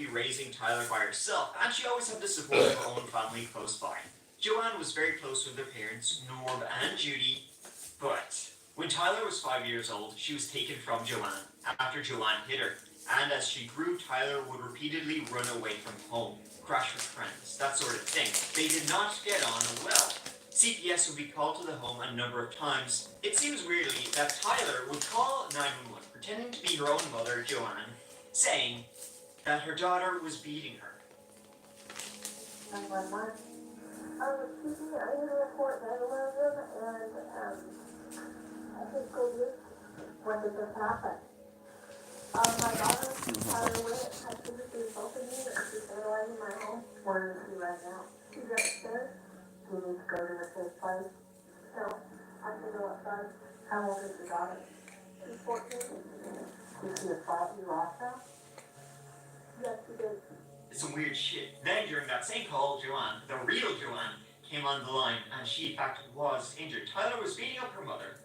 be raising Tyler by herself, and she always had the support of her own family close by. Joanne was very close with her parents, Norb and Judy, but when Tyler was 5 years old, she was taken from Joanne after Joanne hit her, and as she grew, Tyler would repeatedly run away from home, crash with friends, that sort of thing. They did not get on well. CPS would be called to the home a number of times. It seems weirdly that Tyler would call 911, pretending to be her own mother, Joanne, saying that her daughter was beating her. 911. Excuse me, I need to report 911 and I think when did this happen? My daughter, Tyler Witt, has physically assaulted me and she's vandalizing my home. Where is she right now? She's upstairs. She needs to go to a safe place. So, I can go outside. How old is your daughter? She's 14. Did she assault you also? Yes, she did. It's some weird shit. Then during that same call, Joanne, the real Joanne, came on the line and she in fact was injured. Tyler was beating up her mother,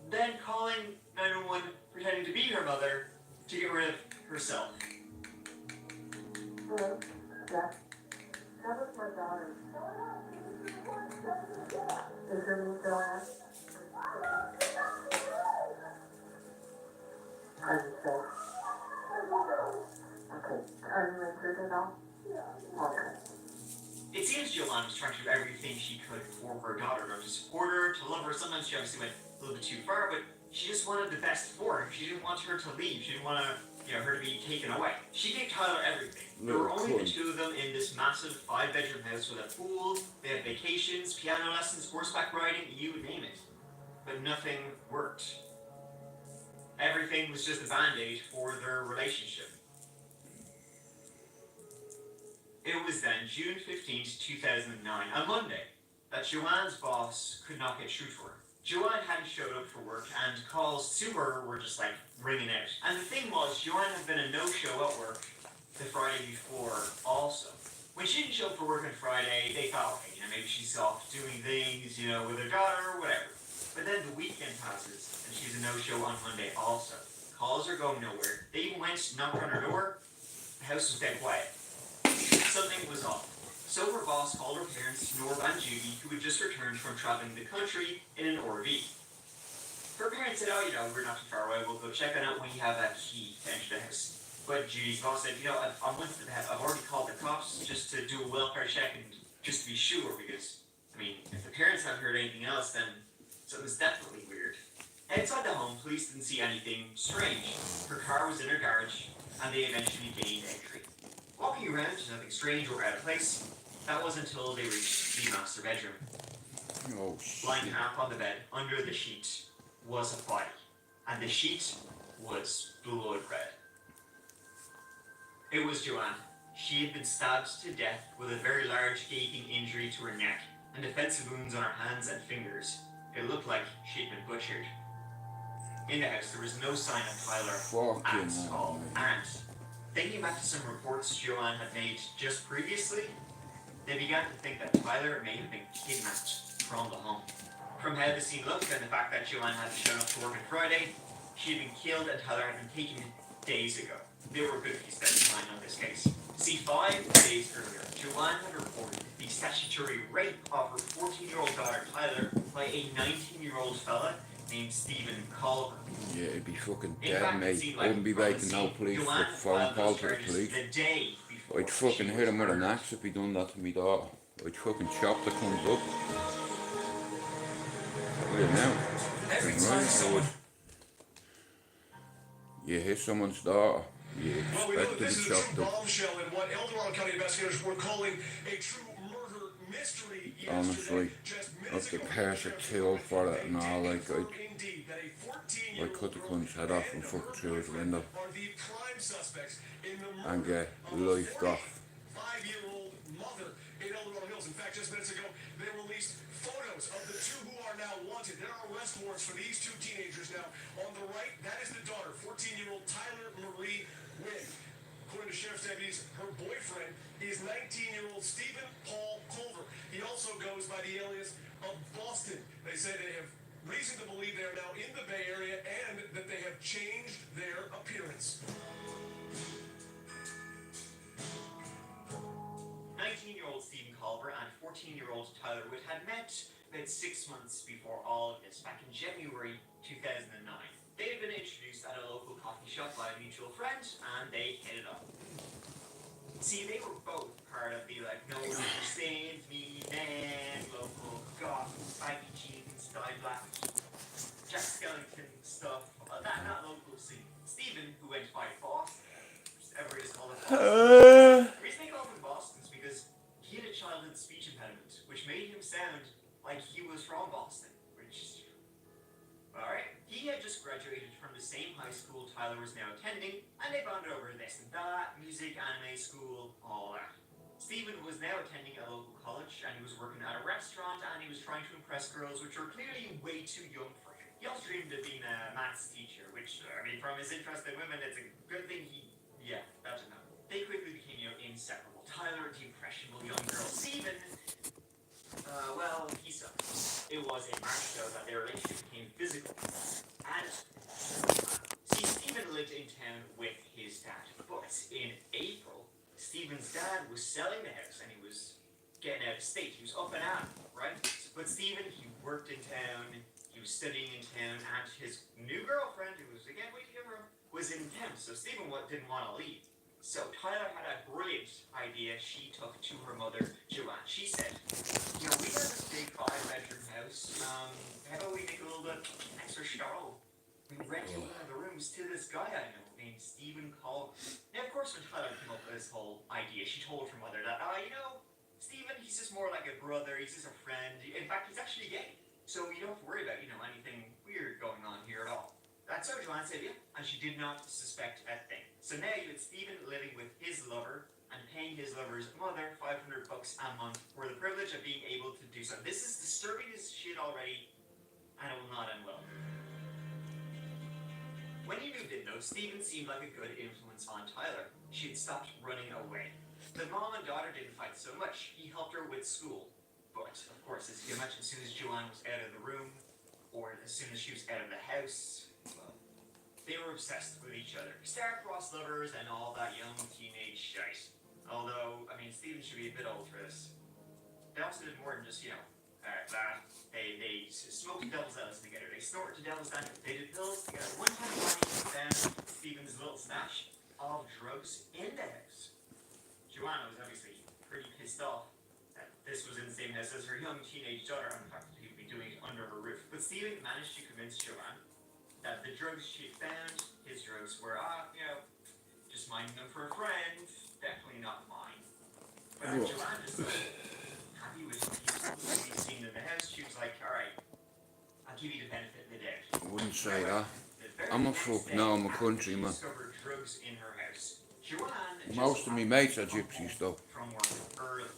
then calling 911, pretending to be her mother to get rid of herself. Hello? Yeah. That was my daughter. Is her name Joanne? Are you safe? Okay. Are you injured at all? Okay. It seems Joanne was trying to do everything she could for her daughter, to support her, to love her. Sometimes she obviously went a little bit too far, but she just wanted the best for her. She didn't want her to leave. She didn't want her to be taken away. She gave Tyler everything. There were only the two of them in this massive 5-bedroom house with a pool. They had vacations, piano lessons, horseback riding, you name it. But nothing worked. Everything was just a band-aid for their relationship. It was then June 15th, 2009, a Monday, that Joanne's boss could not get through to her. Joanne hadn't showed up for work, and calls to her were just like ringing out. And the thing was, Joanne had been a no-show at work the Friday before also. When she didn't show up for work on Friday, they thought, okay, maybe she's off doing things, with her daughter or whatever. But then the weekend passes, and she's a no-show on Monday also. Calls are going nowhere. They even went, knocked on her door. The house was dead quiet. Something was off. So her boss called her parents, Norb and Judy, who had just returned from traveling the country in an RV. Her parents said, we're not too far away, we'll go check on it when you have a key to enter the house. But Judy's boss said, I've already called the cops just to do a welfare check and just to be sure, because, if the parents haven't heard anything else, then something's definitely weird. Outside the home, police didn't see anything strange. Her car was in her garage, and they eventually gained entry. Walking around, nothing strange or out of place. That was until they reached the master bedroom. Oh, shit. Lying half on the bed, under the sheet, was a body. And the sheet was blood red. It was Joanne. She had been stabbed to death with a very large gaping injury to her neck and defensive wounds on her hands and fingers. It looked like she'd been butchered. In the house, there was no sign of Tyler at all. And thinking back to some reports Joanne had made just previously, they began to think that Tyler may have been kidnapped from the home. From how the scene looked and the fact that Joanne hadn't shown up to work on Friday, she had been killed and Tyler had been taken days ago. There were good few steps behind on this case. See, 5 days earlier, Joanne had reported the statutory rape of her 14-year-old daughter Tyler by a 19-year-old fella named Stephen Culver. Yeah, it'd be fucking dead, mate. I wouldn't be making no police for phone call to the police. I'd fucking hit him with an axe if he done that to me daughter. I'd fucking chop the cunt up. Look at now. Right, you hit someone's daughter, you expect to be chopped up. Honestly, if the parents are killed for it and all, like, I'd cut the cunt's head off and fuck it through his window and get lifed off. 5-year-old mother in El Dorado Hills. In fact, just minutes ago, they released photos of the two who are now wanted. There are arrest warrants for these two teenagers now. On the right, that is the daughter, 14-year-old Tyler Marie Wynn. According to sheriff's deputies, her boyfriend is 19-year-old Stephen Paul Culver. He also goes by the alias of Boston. They say they have reason to believe they are now in the Bay Area and that they have changed their appearance. 14-year-old Tyler Wood had met about 6 months before all of this, back in January 2009. They had been introduced at a local coffee shop by a mutual friend, and they hit it off. See, they were both part of the, like, no one understands me, man, local goth, baggy jeans, dye black, Jack Skellington stuff, that local scene. Stephen, who went by Boston, ever is called it Boston. The reason they called him Boston is because he had a childhood speech impediment, which made him sound like he was from Boston, which, alright. He had just graduated from the same high school Tyler was now attending, and they bonded over this and that, music, anime school, all that. Stephen was now attending a local college, and he was working at a restaurant, and he was trying to impress girls, which were clearly way too young for him. He also dreamed of being a maths teacher, which, I mean, from his interest in women, it's a good thing that's enough. They quickly became, inseparable. Tyler, the impressionable young girl. Stephen, well, he sucked. It was in March, though, that their relationship became physical. And, see, Stephen lived in town with his dad, but in April, Stephen's dad was selling the house, and he was getting out of state. He was up and out, right? But Stephen, he worked in town, he was studying in town, and his new girlfriend, who was, again, waiting for him, was in town, so Stephen didn't want to leave. So Tyler had a brilliant idea she took to her mother, Joanne. She said, we got this big 5-bedroom house. How about we make a little bit extra show? We rented one of the rooms to this guy I know named Stephen Collins. Now, of course, when Tyler came up with this whole idea, she told her mother that, Stephen, he's just more like a brother. He's just a friend. In fact, he's actually gay. So you don't have to worry about, anything weird going on here at all. That's so Joanne said, yeah, and she did not suspect a thing. So now you had Stephen living with his lover and paying his lover's mother $500 a month for the privilege of being able to do so. This is disturbing as shit already, and it will not end well. When he moved in, though, Stephen seemed like a good influence on Tyler. She had stopped running away. The mom and daughter didn't fight so much. He helped her with school. But, of course, as you can imagine, as soon as Joanne was out of the room, or as soon as she was out of the house, well, they were obsessed with each other. Star-crossed lovers and all that young teenage shite. Although, Stephen should be a bit old for this. They also did more than just, they smoked devil's lettuce together. They snorted devil's lettuce. They did pills together. One time, Bonnie found Stephen's little stash of drugs in the house. Joanna was obviously pretty pissed off that this was in the same house as her young teenage daughter, and the fact that he would be doing it under her roof. But Stephen managed to convince Joanne that the drugs she had found, his drugs, were, just minding them for a friend, definitely not mine. But Joanne just happy with being seen in the house, she was like, alright, I'll give you the benefit of the doubt. I wouldn't say that. I'm a I'm a countryman. Discovered drugs in her house. Joanne Most of me mates are gypsies though. from work early.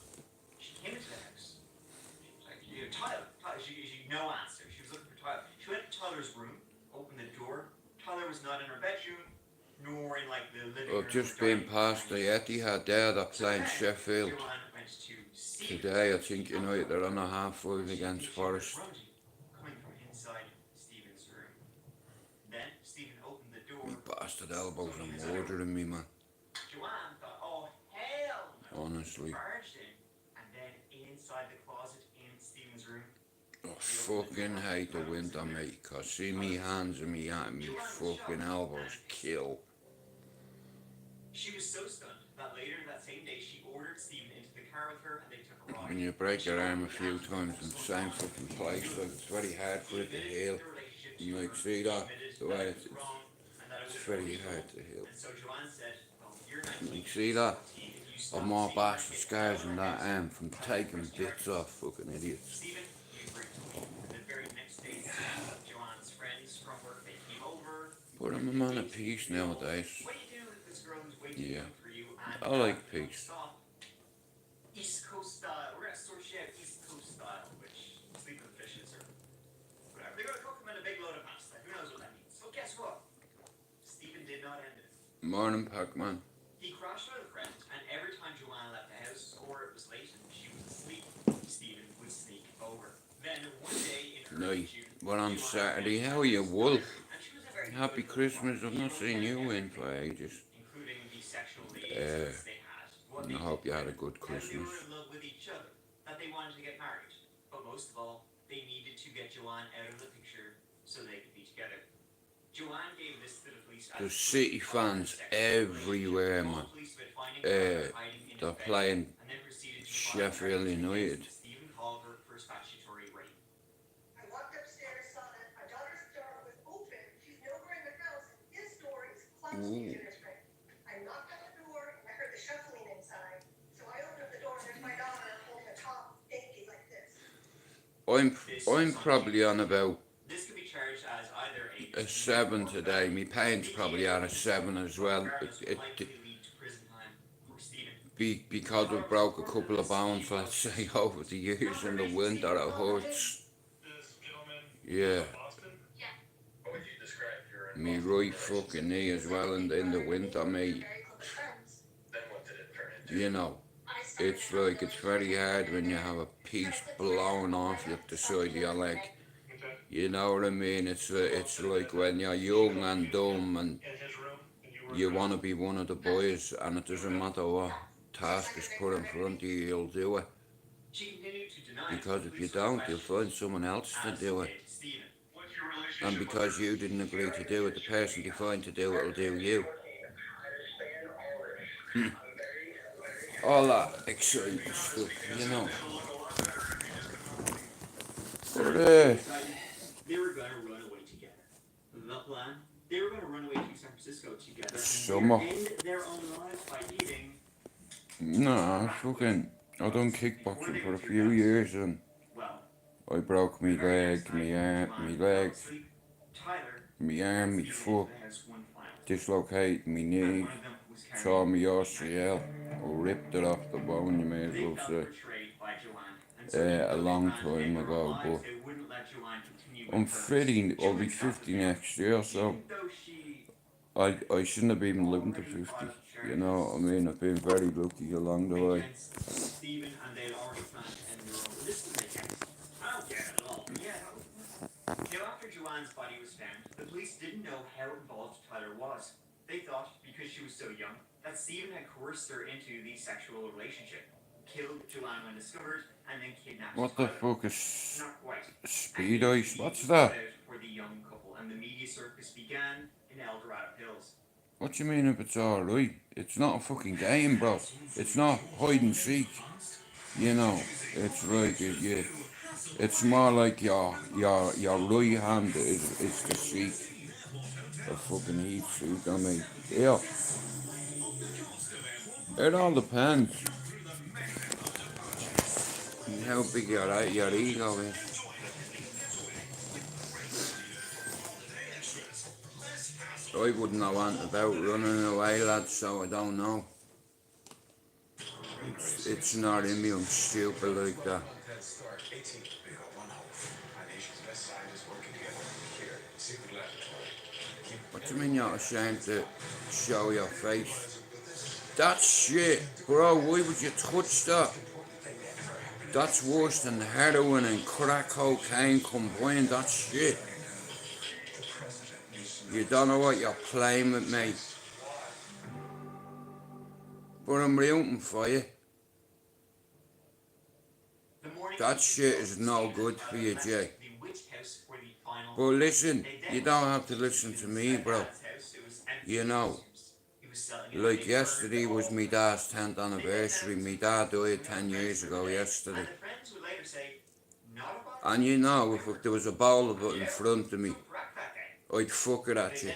She came into the house. She was like, Tyler, she no answer. She was looking for Tyler. She went to Tyler's room, opened the door. Tyler was not in her bedroom, nor in the living room. I've just been past the Etihad there. They're playing Sheffield. Today I think United are on a 5-5 against Forest. Coming from inside Stephen's room. Then Stephen opened the door. You bastard elbows are murdering me, man. Joanne thought, oh hell no. Honestly. Barged in, and then inside the closet in Stephen's room. I fucking hate the winter, mate, cause see me hands and me fucking elbows kill. She was so stunned that later that same day she ordered Stephen into the car with her, and they took a ride. When you break your arm a few times in the same fucking place, it's very hard for it to heal. You see that? The way it's very hard to heal. You see that? I've more bastard scars on that arm from taking bits off, fucking idiots. But I'm a man of peace nowadays. Yeah, I like peace. East Coast style. We're gonna sort shit out East Coast style, which sleep with fishes or whatever. They're gonna cook them in a big load of pasta. Who knows what that means? So guess what? Stephen did not end it. Morning, Pac-Man. He crashed with a friend, and every time Joanne left the house or it was late and she was asleep, Stephen would sneak over. Then one day in early June, but on Saturday, how are you, Wolf? Happy Christmas. I've not seen you in for ages. Including the sexual liaisons they had. I hope you had a good Christmas. They were in love with each other. That they wanted to get married. But most of all, they needed to get Joanne out of the picture so they could be together. Joanne gave this to the police. There's City fans everywhere, man. They're playing Sheffield United. Stephen called her for statutory rape. I walked upstairs, saw that my daughter's door was open. She's nowhere in the house, and his door is closed to his right. I knocked on the door, and I heard the shuffling inside. So I opened the door, and there's my daughter holding a top baby like this. I'm probably on about This could be charged as either a 7 today. My pain's probably on a 7 as well. Because we broke a couple of bones, let's say, over the years in the winter, it hurts. Yeah. Me right fucking knee as well in the winter, mate. You know, it's like, it's very hard when you have a piece blown off you the side of your leg. You know what I mean? It's like when you're young and dumb and you want to be one of the boys, and it doesn't matter what task is put in front of you, you'll do it. Because if you don't, you'll find someone else to do it. And because you didn't agree to do it, the person you find to do it will do you. All that exciting stuff, you know. But, they were going to run away together. The plan? They were going to run away to San Francisco together. Summer. And end their own lives by eating. Nah, I done kickboxing for a few years and I broke my leg, my arm, my foot, dislocated my knee, tore my ACL, or ripped it off the bone, you may as well say, a long time ago, but I'm 50, I'll be 50 next year, so I shouldn't have been living to 50, you know what I mean? I've been very lucky along the way. Now, after Joanne's body was found, the police didn't know how involved Tyler was. They thought, because she was so young, that Stephen had coerced her into the sexual relationship, killed Joanne when discovered, and then kidnapped What Tyler. the fuck is Not quite. speed ice? What's that? For the young couple, and the media circus began in El Dorado Hills. What do you mean if it's alright? It's not a fucking game, bro. It's not hide and seek. You know, it's like it's more like your right hand is to seek a fucking heat suit on me. Yeah. It all depends on how big your ego is. I wouldn't know anything about running away, lads, so I don't know. It's not in me, I'm stupid like that. What do you mean you're ashamed to show your face? That's shit, bro, why would you touch that? That's worse than heroin and crack cocaine combined, that's shit. You don't know what you're playing with, mate. But I'm rooting for you. That shit is no good for you, Jay. But listen, you don't have to listen to me, bro. You know, like yesterday was my dad's 10th anniversary. My dad died 10 years ago yesterday. And you know, if there was a bowl of it in front of me, I'd fuck it at you.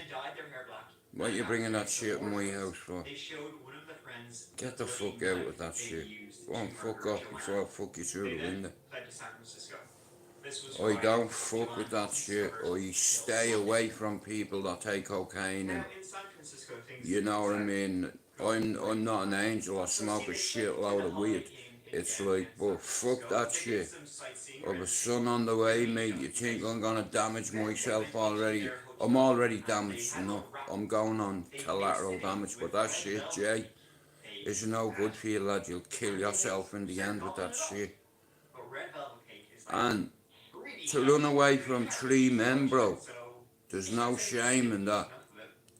What are you bringing that shit in my house for? Get the fuck out with that shit. Go on, fuck off before I fuck you through the window. I don't fuck with that shit. I stay away from people that take cocaine and, you know what I mean? I'm not an angel, I smoke a shitload of weed. It's like, but fuck that shit. I have a son on the way, mate. You think I'm gonna damage myself already? I'm already damaged enough. I'm going on collateral damage, but that shit, Jay, is no good for you, lad. You'll kill yourself in the end with that shit. And to run away from 3 men, bro, there's no shame in that.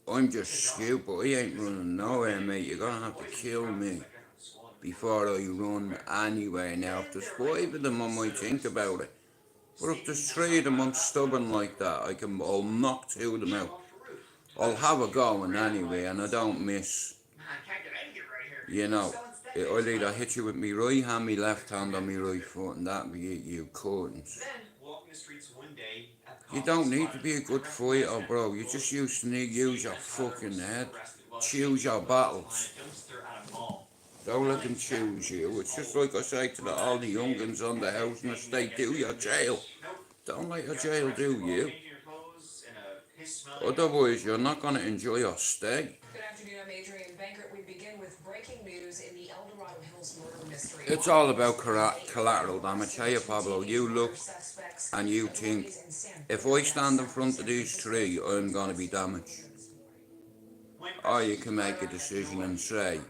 I'm just stupid. I ain't running nowhere, mate. You're gonna have to kill me. before I run anywhere. Now, if there's 5 of them, I might think about it. But if there's 3 of them, I'm stubborn like that. I'll knock 2 of them out. I'll have a going anyway, and I don't miss. You know, I'll either hit you with me right hand, me left hand, or me right foot, and that'll be it, you curtains. You don't need to be a good fighter, bro. You just used to need to use your fucking head. Choose your battles. Don't let them choose you. It's just like I say to all the young'uns on the housing estate, do your jail. Don't let your jail do you. Otherwise, you're not going to enjoy your stay. Good afternoon, I'm Adrian Bankert. We begin with breaking news in the El Dorado Hills murder mystery. It's all about collateral damage. Hey, Pablo, you look and you think, if I stand in front of these 3, I'm going to be damaged. Or you can make a decision and say,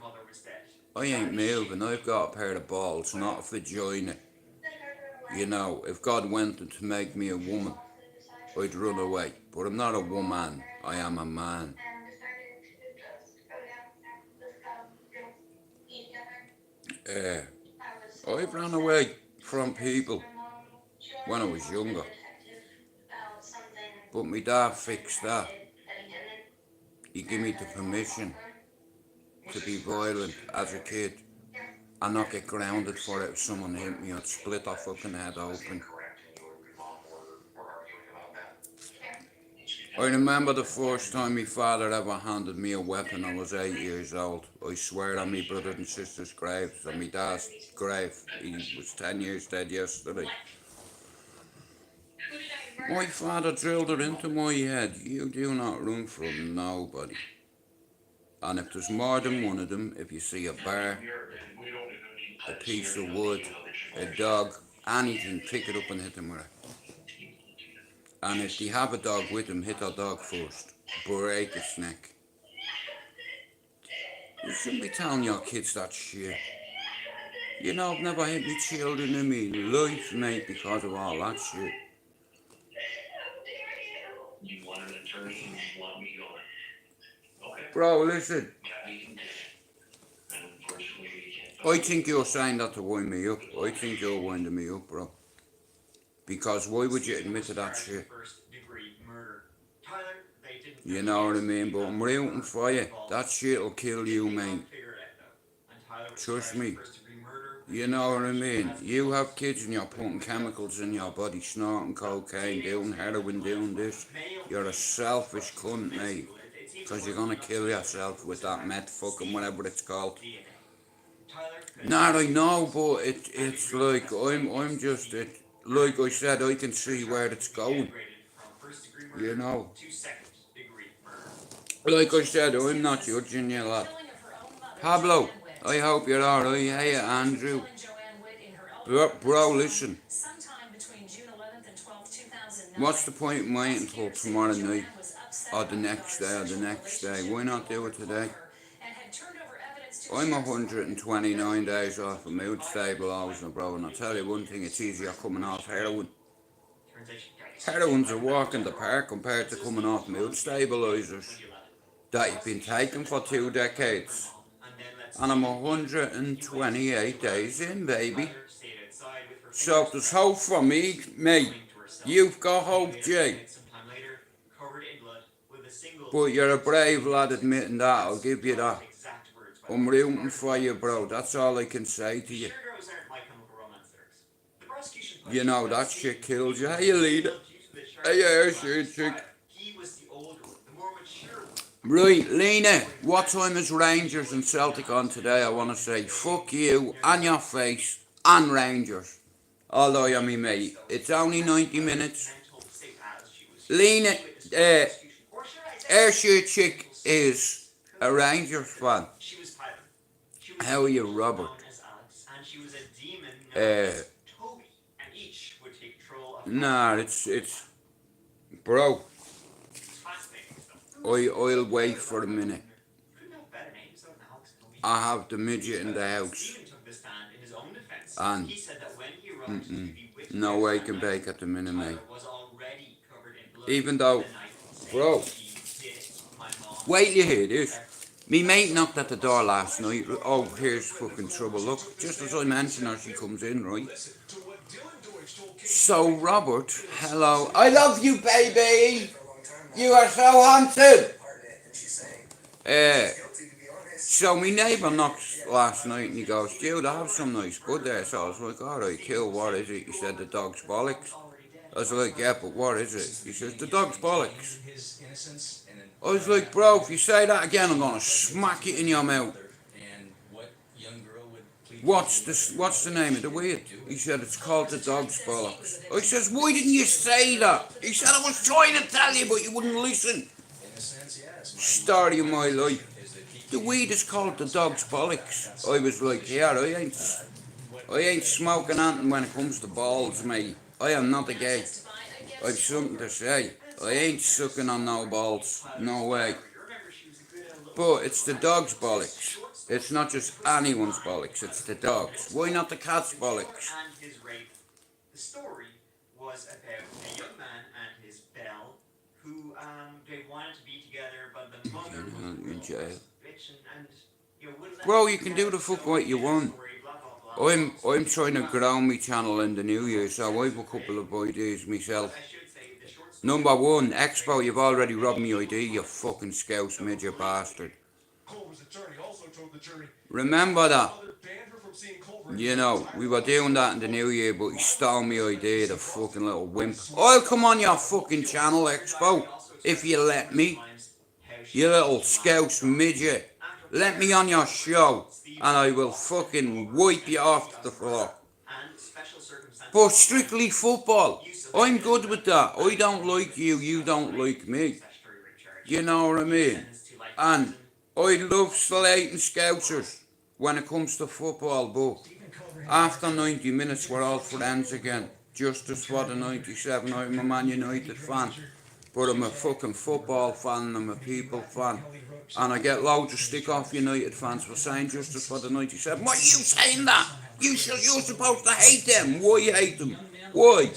I ain't moving, I've got a pair of balls, not a vagina. You know, if God wanted to make me a woman, I'd run away. But I'm not a woman, I am a man. I've run away from people when I was younger. But my dad fixed that. He gave me the permission to be violent as a kid and not get grounded for it if someone hit me. I'd split their fucking head open. I remember the first time my father ever handed me a weapon. I was 8 years old. I swear on my brothers and sisters' graves, on my dad's grave. He was 10 years dead yesterday. My father drilled it into my head. You do not run from nobody. And if there's more than one of them, if you see a bar, a piece of wood, a dog, anything, pick it up and hit them with it. And if they have a dog with them, hit their dog first. Break its neck. You shouldn't be telling your kids that shit. You know, I've never hit my children in my life, mate, because of all that shit. You want an attorney and you want me going. Okay. Bro, listen. And unfortunately, I think you're saying that to wind me up. I think you're winding me up, bro. Because why would you admit to that shit? You know what I mean? But I'm rooting for you. That shit'll kill you, mate. Trust me. You know what I mean? You have kids and you're putting chemicals in your body, snorting cocaine, doing heroin, doing this. You're a selfish cunt, mate. Because you're gonna kill yourself with that meth fucking whatever it's called. Nah, I know, but it's like, I'm just, like I said, I can see where it's going. You know. Like I said, I'm not judging you, lad. Pablo, I hope you're alright. Hey, Andrew. Bro, listen. What's the point in waiting until tomorrow night? Or the next day? Why not do it today? I'm 129 days off of mood stabilizer, bro, and I'll tell you one thing, it's easier coming off heroin. Heroin's a walk in the park compared to coming off mood stabilizers that you've been taking for 2 decades. And I'm 128 days in, baby. So there's hope for me, mate. You've got hope, Jay. But you're a brave lad admitting that, I'll give you that. I'm rooting for you, bro. That's all I can say to you. You know, that shit killed you. Hey, you leader. Hey, shit, chick. Right, Lena, what time is Rangers and Celtic on today? I want to say fuck you and your face and Rangers. Although you're me mate. It's only 90 minutes. Lena, Ayrshire chick is a Rangers fan. How are you, Robert? Nah, it's bro. I'll wait for a minute. I have the midget in the house. And no way can bake at the minute, mate. Even though, bro, wait till you hear this. Me mate knocked at the door last night. Oh, here's fucking trouble. Look, just as I mention her, she comes in, right? So, Robert, hello. I love you, baby. You are so handsome. So my neighbour knocks last night and he goes, Jude, I have some nice good there. So I was like, alright, cool, what is it? He said, the dog's bollocks. I was like, yeah, but what is it? He says, the dog's bollocks. I was like, bro, if you say that again, I'm gonna smack it in your mouth. What's the name of the weed? He said, it's called the dog's bollocks. I says, why didn't you say that? He said, I was trying to tell you, but you wouldn't listen. Story of my life. The weed is called the dog's bollocks. I was like, yeah, I ain't smoking anything when it comes to balls, mate. I am not a gay. I've something to say. I ain't sucking on no balls. No way. But it's the dog's bollocks. It's not just anyone's bollocks, it's the dog's. Why not the cat's bollocks? And his rape. The story was about a young man and his belle who they wanted to be together, but the mother was in jail. Bitch and bro, you can do the fuck what you want. I'm trying to grow my channel in the new year, so I've a couple of ideas myself. Number one, Expo, you've already robbed me ID, you fucking scouse midget bastard. Remember that? You know, we were doing that in the new year, but he stole me idea, the fucking little wimp. I'll come on your fucking channel, Expo, if you let me. You little scouse midget. Let me on your show, and I will fucking wipe you off the floor. But strictly football. I'm good with that. I don't like you, you don't like me. You know what I mean? And I love slating scousers when it comes to football, but after 90 minutes we're all friends again. Just as for the 97, I'm a Man United fan. But I'm a fucking football fan and I'm a people fan. And I get loads of stick off United fans for saying just as for the 97. Why are you saying that? You're supposed to hate them. Why you hate them? Why?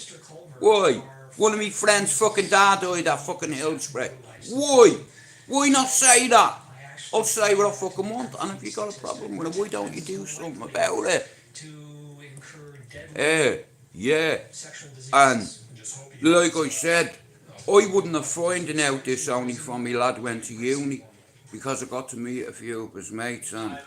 Why? One of me friends fucking dad died at fucking Hillsbury. Why? Why not say that? I'll say what I fucking want. And if you got a problem with it, why don't you do something about it? Yeah. And like I said, I wouldn't have finding out this only for me lad went to uni, because I got to meet a few of his mates, and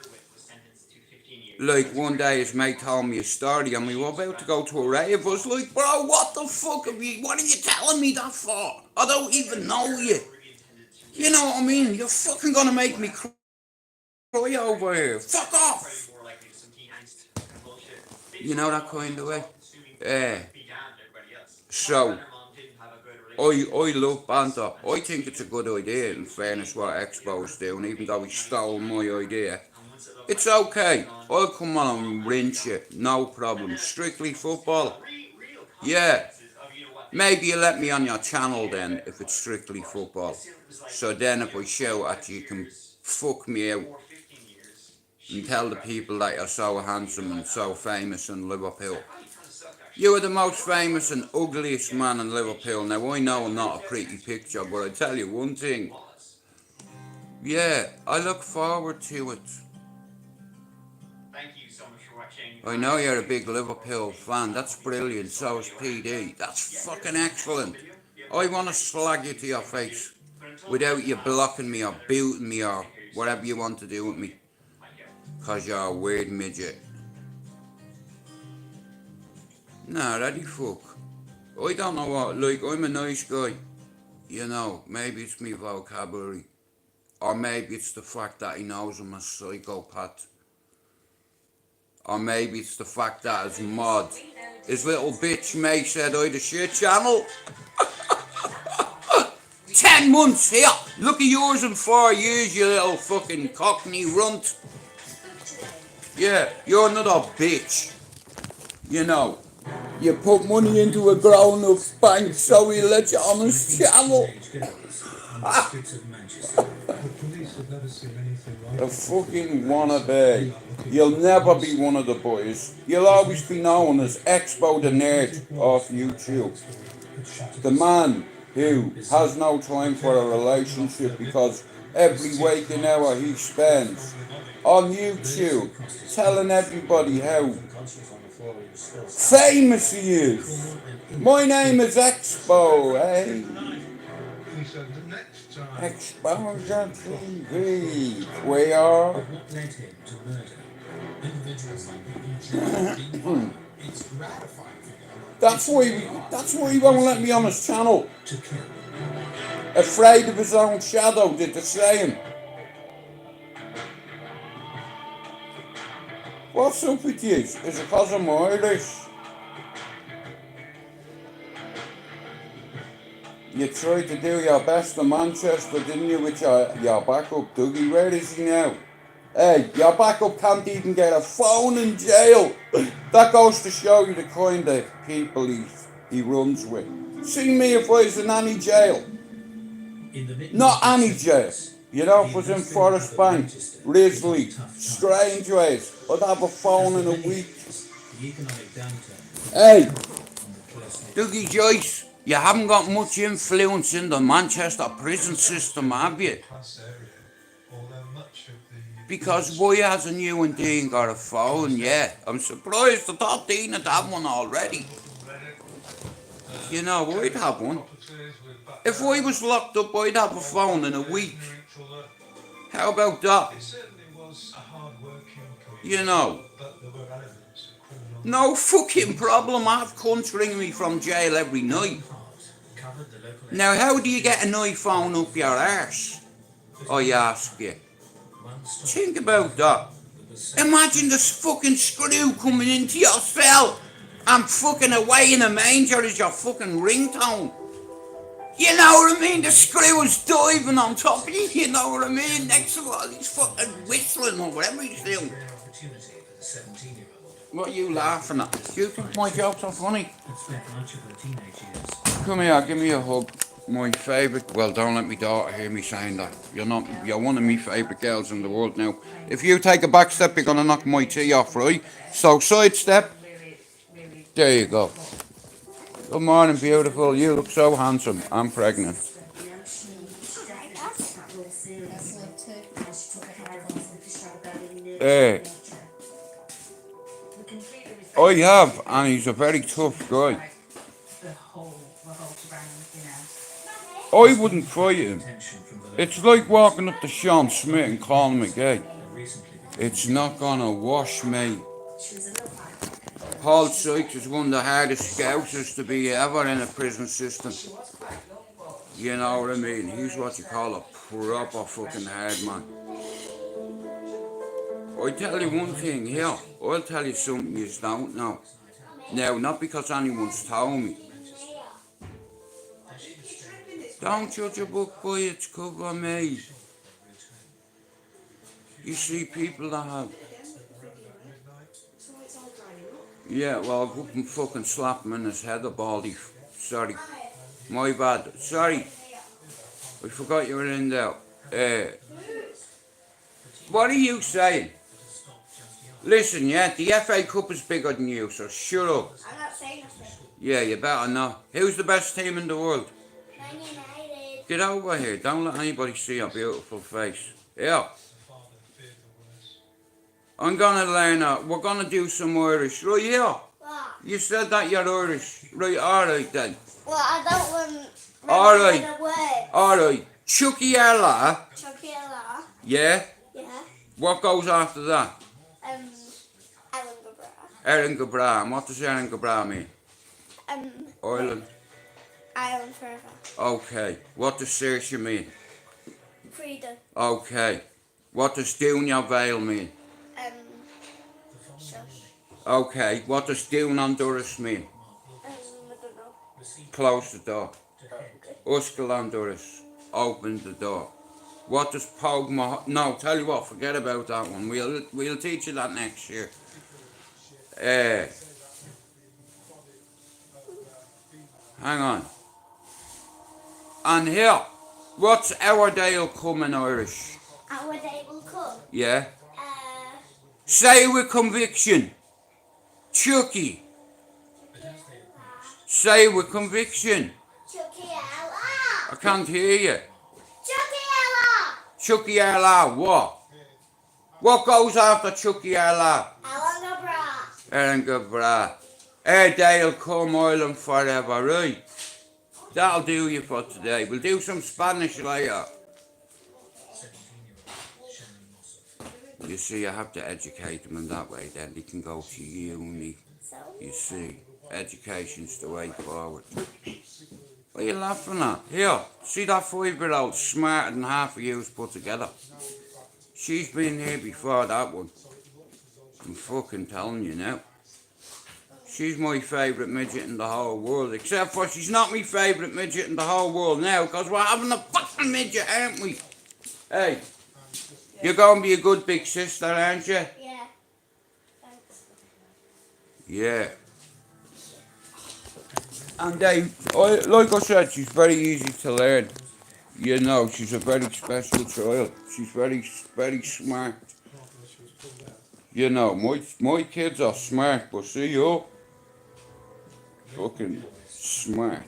like one day his mate told me a story and we were about to go to a rave. I was like, bro, what the fuck what are you telling me that for? I don't even know you. You know what I mean? You're fucking gonna make me cry over here. Fuck off. You know that kind of way? So I love banter. I think it's a good idea, in fairness, what Expo's doing, even though he stole my idea. It's okay. I'll come on and rinse you. No problem. Strictly football. Yeah. Maybe you let me on your channel then, if it's strictly football. So then if I shout at you, you can fuck me out and tell the people that you're so handsome and so famous in Liverpool. You are the most famous and ugliest man in Liverpool. Now I know I'm not a pretty picture, but I tell you one thing. Yeah, I look forward to it. Thank you so much for watching. I know you're a big Liverpool fan. That's brilliant. So is PD. That's fucking excellent. I want to slag you to your face without you blocking me or booting me or whatever you want to do with me. Because you're a weird midget. Nah, ready fuck. I don't know what, like, I'm a nice guy. You know, maybe it's me vocabulary. Or maybe it's the fact that he knows I'm a psychopath. Or maybe it's the fact that his mod, his little bitch mate said I had a shit channel. 10 months here. Look at yours in 4 years, you little fucking cockney runt. Yeah, you're another bitch. You know, you put money into a grown-up's bank so he let you on his channel. A fucking wannabe. You'll never be one of the boys. You'll always be known as Expo the Nerd off YouTube. The man who has no time for a relationship because every waking hour he spends on YouTube, telling everybody how famous he is. My name is Expo, eh? Exposure TV. We are. That's why he won't let me on his channel. Afraid of his own shadow, did the same. What's up with you? Is it because I'm Irish? You tried to do your best in Manchester, didn't you, with your backup, Dougie? Where is he now? Hey, your backup can't even get a phone in jail. That goes to show you the kind of people he runs with. See me if I was in any jail. Not any jail. You know, if I was in Forest Bank, Risley, Strangeways, I'd have a phone in a week. Hey, Dougie Joyce, you haven't got much influence in the Manchester prison system, have you? Because why hasn't you and Dean got a phone yet? I'm surprised. I thought Dean had had one already. You know, I'd have one. If I was locked up, I'd have a phone in a week. How about that? You know. No fucking problem. I have cunts ringing me from jail every night. Now, how do you get an iPhone up your arse? I ask you. Think about that. Imagine this fucking screw coming into your cell and fucking away in a manger is your fucking ringtone. You know what I mean? The screw is diving on top of you, you know what I mean? Next to all he's fucking whistling or whatever he's doing. What are you laughing at? Do you think my jokes are funny? Come here, give me a hug. My favourite, well, don't let me daughter hear me saying that. You're one of my favourite girls in the world now. If you take a back step, you're gonna knock my tea off, right? So side step. There you go. Good morning, beautiful. You look so handsome. I'm pregnant. I have, and he's a very tough guy. I wouldn't fight him. It's like walking up to Sean Smith and calling him a gay. It's not gonna wash me. Paul Sykes is one of the hardest scousers to be ever in a prison system. You know what I mean? He's what you call a proper fucking hard man. I tell you one thing here, I'll tell you something you don't know. Now, not because anyone's told me. Don't judge a book by its cover, mate. You see people that have... Yeah, well, I'll go up and fucking slap him in his head, a baldy. Sorry. My bad. Sorry. I forgot you were in there. What are you saying? Listen, yeah, the FA Cup is bigger than you, so shut up. I'm not saying nothing. Yeah, you better not. Who's the best team in the world? Man United. Get over here. Don't let anybody see your beautiful face. Yeah. I'm gonna learn we're gonna do some Irish. Right here. What? You said that you're Irish. Right, alright then. Well, I don't want... Alright. Alright. Chucky Ella. Chocolate. Yeah? Yeah. What goes after that? Ellen Gabra. Erin Gabra. What does Erin Gabra mean? Ireland. Ireland forever. Okay. What does Saoirse mean? Freedom. Okay. What does Down Your Veil mean? Shush. Okay. What does Down on Doris mean? I don't know. Close the door. Uskal on Doris. Open the door. What does Pogma... No, tell you what, forget about that one. We'll teach you that next year. Hang on. And here, what's our day'll come in Irish? Our day will come. Yeah? Say with conviction. Chucky. Say with conviction. Chucky Ella. I can't hear you. Chucky Ella. Chucky Arla, what? What goes after Chucky Arla? Eranga Bra. Dale come Ireland forever, right? That'll do you for today. We'll do some Spanish later. You see, I have to educate them in that way, then they can go to uni. You see, education's the way forward. What are you laughing at? Here, see that 5-year-old smarter than half of yous put together. She's been here before that one. I'm fucking telling you now. She's my favourite midget in the whole world, except for she's not my favourite midget in the whole world now, because we're having a fucking midget, aren't we? Hey, you're going to be a good big sister, aren't you? Yeah. Thanks. Yeah. And like I said, she's very easy to learn. You know, she's a very special child. She's very, very smart. You know, my kids are smart, but see you, fucking smart.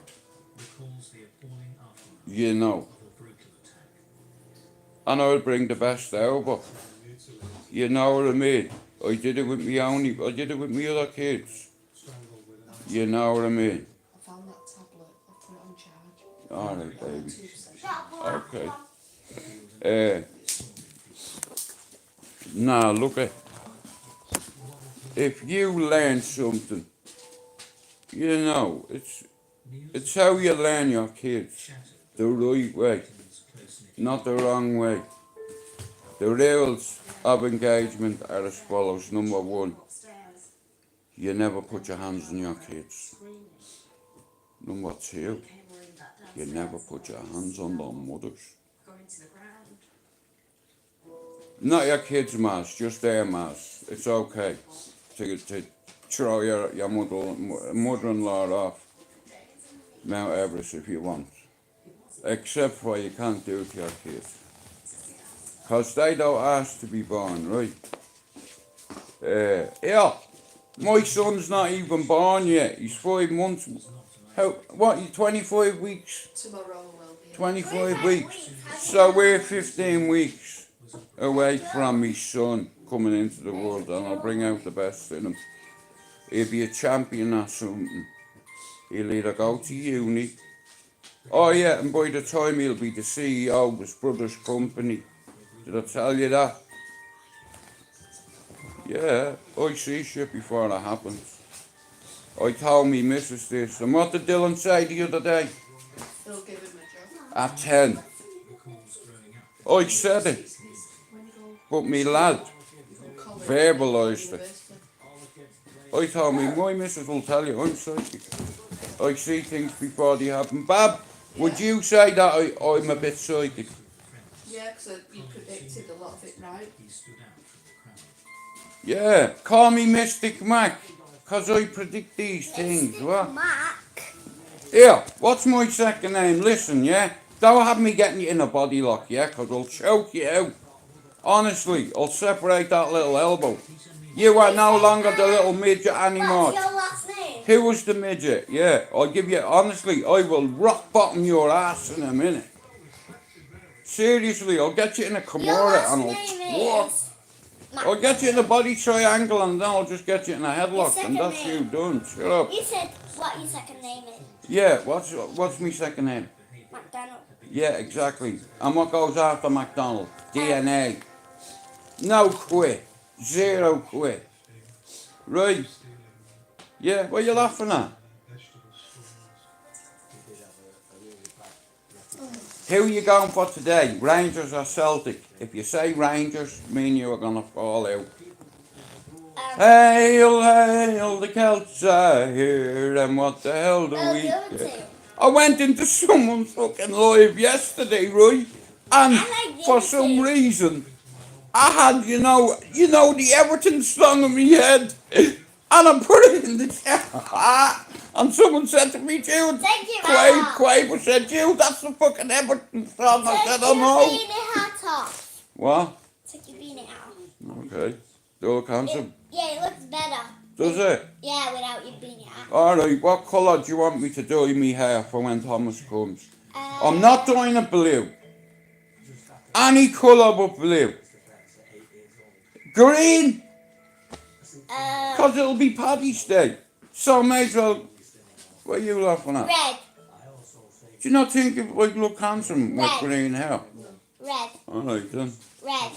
You know. And I'll bring the best out, but you know what I mean? I did it with me other kids. You know what I mean? I found that tablet. I put it on charge. Alright, baby. Okay. Now, look at. If you learn something, you know, it's how you learn your kids. The right way, not the wrong way. The rules of engagement are as follows. Number 1, you never put your hands on your kids. Number 2, you never put your hands on their mothers. Not your kids' mass, just their mass. It's okay to throw your mother-in-law off Mount Everest if you want. Except for you can't do it to your kids. Because they don't ask to be born, right? Yeah, my son's not even born yet. He's 5 months. You 25 weeks? Tomorrow will be. 25 weeks. So we're 15 weeks away from my son coming into the world, and I'll bring out the best in him. He'll be a champion or something. He'll either go to uni. Oh yeah, and by the time he'll be the CEO of his brother's company. Did I tell you that? Yeah, I see shit before it happens. I told me missus this. And what did Dylan say the other day? They'll give him a job. At 10. I said it. But me lad verbalised it. I told me, my missus will tell you, I'm psychic. I see things before they happen. Bab, would you say that I'm a bit psychic? Yeah, because you predicted a lot of it right. Yeah, call me Mystic Mac, because I predict these things, what? Mac. Yeah, what's my second name? Listen, yeah? Don't have me getting you in a body lock, yeah? Because I'll choke you out. Honestly, I'll separate that little elbow. You are no longer the little midget anymore. What's your last name? Who was the midget? Yeah, I'll give you, honestly, I will rock bottom your ass in a minute. Seriously, I'll get you in a Kimura and I'll get you in a body triangle and then I'll just get you in a headlock and that's you done. Shut up. You said what your second name is. Yeah, what's my second name? McDonald. Yeah, exactly. And what goes after McDonald? DNA. No quit. 0 quit. Right. Yeah, what are you laughing at? Who are you going for today? Rangers or Celtic? If you say Rangers, me and you are going to fall out. Hail, hail, the Celts are here, and what the hell do we do? I went into someone's fucking live yesterday, right? And for some reason, I had, you know the Everton song in my head, and I put it in the chat. And someone said to me, Jude, Quaver said, Jude, that's the fucking Everton song. I said, I know. What? Take your beanie out. Okay. Do look handsome. Yeah, it looks better. Does it? Yeah, without your beanie out. Alright, what colour do you want me to dye me hair for when Thomas comes? I'm not dyeing it blue. Any colour but blue. Green, because it'll be Paddy's Day. So may as well. What are you laughing at? red. Do you not think it would look handsome with Red. green hair? Red. Alright then. Red.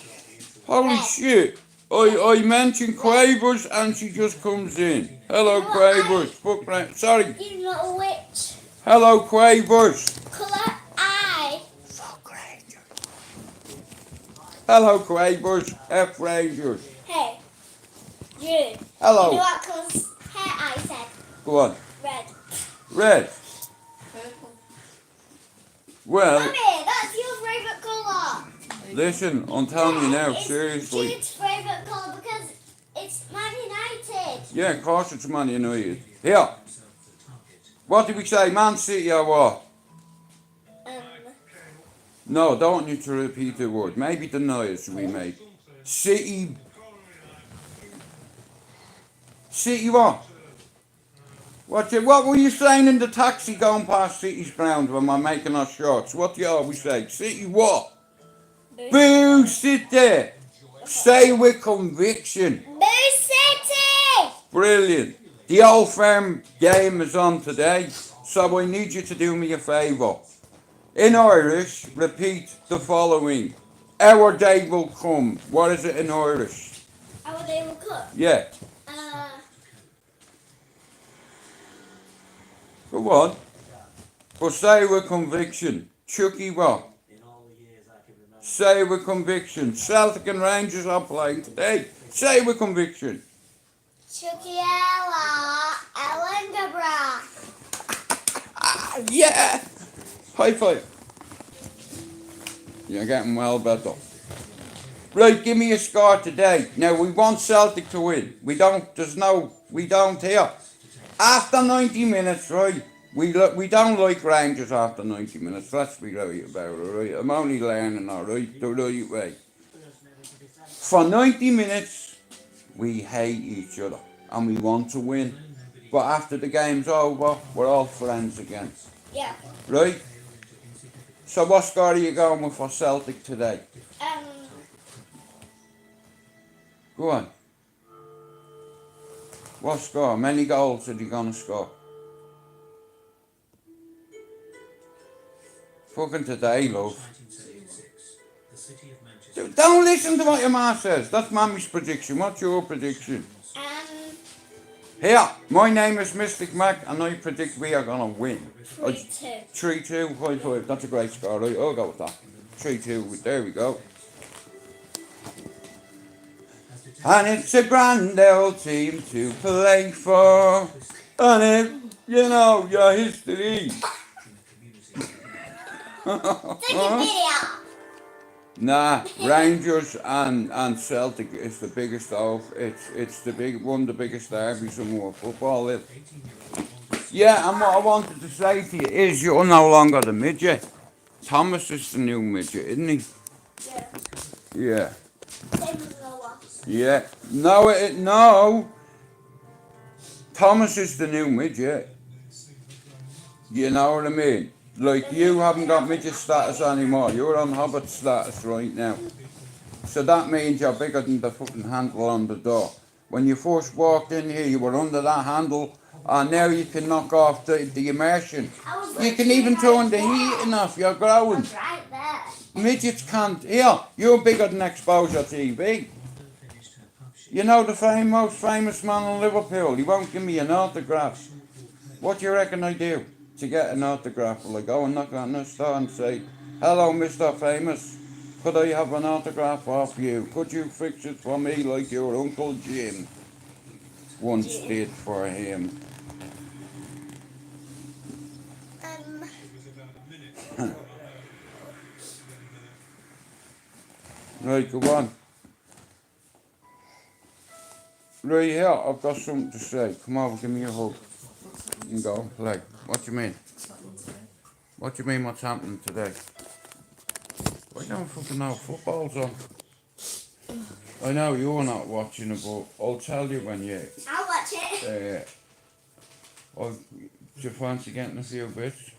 Holy Red. shit. I mentioned Quavers and she just comes in. Hello, You know what Quavers. Fuck right. Sorry. You know which Hello, Quavers. colour I? Fuck Rangers. Hello, Quavers. F Rangers. Hey, you. Hello. You know what colour's hair I said? Go on. Red. Red. Purple. Well, Mummy, that's your favourite colour. listen, I'm telling you now, It's seriously. Jude's favourite colour because it's Man United. Yeah, of course it's Man United. Here. What did we say? Man City or what? No, don't want you to repeat the word. Maybe the noise we make. City. City what? What were you saying in the taxi going past City's ground when we're making our shots? What do you always say? City what? Boo, sit there. Say with conviction. Boo City! Brilliant. The Old Firm game is on today, so I need you to do me a favour. In Irish, repeat the following. Our day will come. What is it in Irish? Our day will come. Yeah. Go on. But say with conviction. Chucky what? Say with conviction. Celtic and Rangers are playing today. Say with conviction. Chukiela Ellengebra. Yeah. High five. You're getting well better. Right, give me a score today. Now we want Celtic to win. We don't here. After 90 minutes, right? We don't like Rangers after 90 minutes. Let's be right about it, right? I'm only learning, alright, the right way. For 90 minutes, we hate each other and we want to win. But after the game's over, we're all friends again. Yeah. Right? So what score are you going with for Celtic today? Go on. What score? How many goals are you going to score? Fucking today, love. Don't listen to what your ma says. That's Mammy's prediction. What's your prediction? Here, my name is Mystic Mac and I predict we are going to win. 3-2. 3-2, 5-5. That's a great score, right? I'll go with that. 3-2, there we go. And it's a grand old team to play for. And if you know your history. Nah, Rangers and Celtic is the biggest of. It's the one of the biggest derbies in world football. Yeah, and what I wanted to say to you is you're no longer the midget. Thomas is the new midget, isn't he? Yeah. Yeah. Same as Noah. Yeah. No. Thomas is the new midget. You know what I mean? Like, you haven't got midget status anymore. You're on hobbit status right now. So that means you're bigger than the fucking handle on the door. When you first walked in here, you were under that handle, and now you can knock off the immersion. You can even turn the heating off. You're growing. Right there. Midgets can't. Here, you're bigger than Exposure TV. You know the most famous man in Liverpool. He won't give me an autograph. What do you reckon I do to get an autograph? Will I go and knock on this door and say, "Hello, Mr. Famous. Could I have an autograph off you? Could you fix it for me like your Uncle Jim once did for him?" Right, go on. Right here, I've got something to say. Come over, give me a hug. You can go and play. What do you mean? What do you mean what's happening today? I don't fucking know, football's on. I know you're not watching it, but I'll tell you when you... I'll watch it. Do you fancy getting a few bits?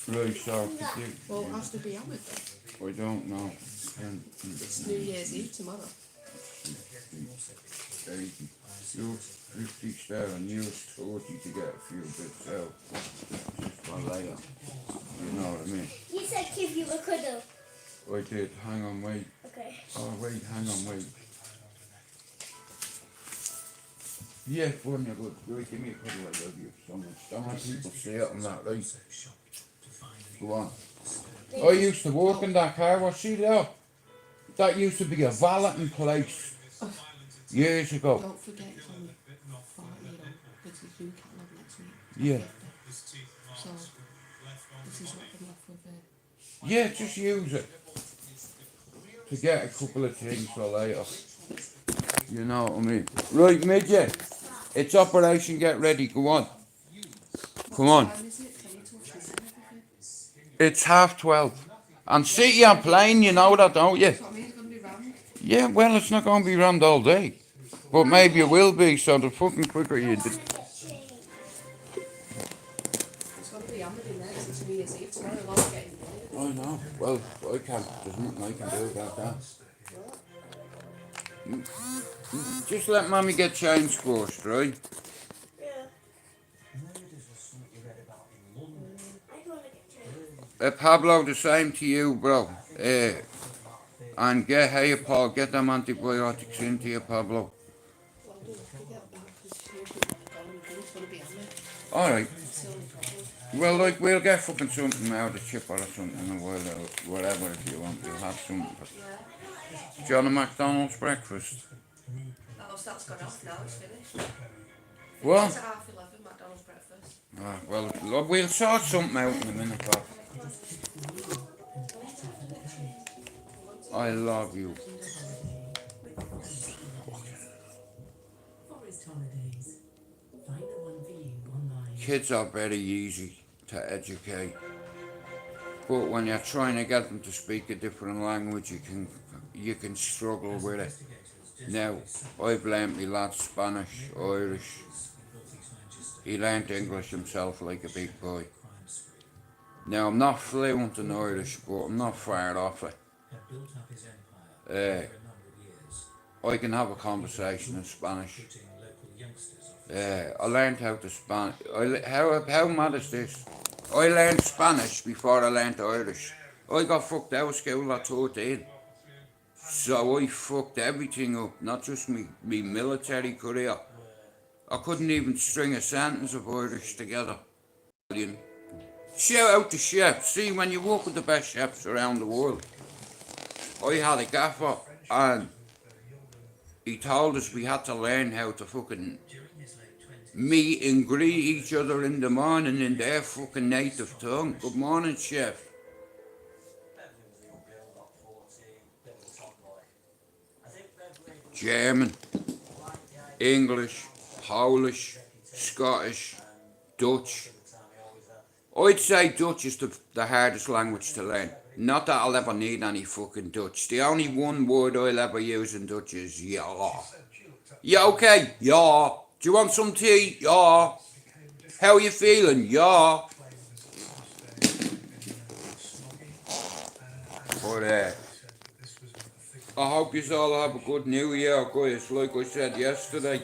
Right, so Well, has to be on with them. I don't know. It's New Year's Eve tomorrow. You're 50 sterling, you're 40 to get a few bits out. Just for later. You know what I mean? You said give you a cuddle. I did. Hang on, wait. Okay. Oh, wait, hang on, wait. Yeah, fun, you're good. Right, give me a cuddle, I love you so much. Don't let people say it on that, right? Go on. I used to work in that car wash, see there? That used to be a valeting place years ago. Don't forget it's only 40, you know, because you do catalogue next week. Yeah. 50. So, this is what I'm left with. Yeah, just use it to get a couple of things for later. You know what I mean? Right, midget. It's Operation Get Ready. Go on. Come on. What time is it? 'Cause I need to wash my hair and everything. It's 12:30. And City are playing, you know that, don't you? So I mean, it's going to be rammed. Yeah, well, it's not going to be rammed all day. But maybe it will be, so the fucking quicker you do. It's going to be hammered in there 'cause it's New Year's Eve tomorrow. A lot of getting I know. Well, I can't. There's nothing I can do about that. Just let Mummy get changed first, right? Yeah. I want to get changed. Pablo, the same to you, bro. And get, hey, Paul, get them antibiotics into you, Pablo. Well, don't forget that because it's going to be hammered. Alright. It's the only problem. Well, like, we'll get fucking something out of chipper or something, or whatever, if you want. You'll have something. Do you want a McDonald's breakfast? Oh, so that's gone off now. It's finished. What? It's at 11:30 McDonald's breakfast. Ah, well, we'll sort something out in a minute, Bob. I love you. Kids are very easy to educate, but when you're trying to get them to speak a different language, you can struggle with it. Now, I've learnt my lad Spanish, Irish. He learnt English himself like a big boy. Now, I'm not fluent in Irish, but I'm not far off it. I can have a conversation in Spanish. I learned how to Spanish. How mad is this? I learned Spanish before I learned Irish. I got fucked out of school at 13. So I fucked everything up, not just me military career. I couldn't even string a sentence of Irish together. Shout out to chefs. See, when you work with the best chefs around the world. I had a gaffer and he told us we had to learn how to fucking meet and greet each other in the morning in their fucking native tongue. Good morning, chef. German, English, Polish, Scottish, Dutch. I'd say Dutch is the hardest language to learn. Not that I'll ever need any fucking Dutch. The only one word I'll ever use in Dutch is ja. Yeah, okay, ja. Do you want some tea? Ja. How are you feeling? Ja. But I hope you all have a good New Year, guys. Like I said yesterday,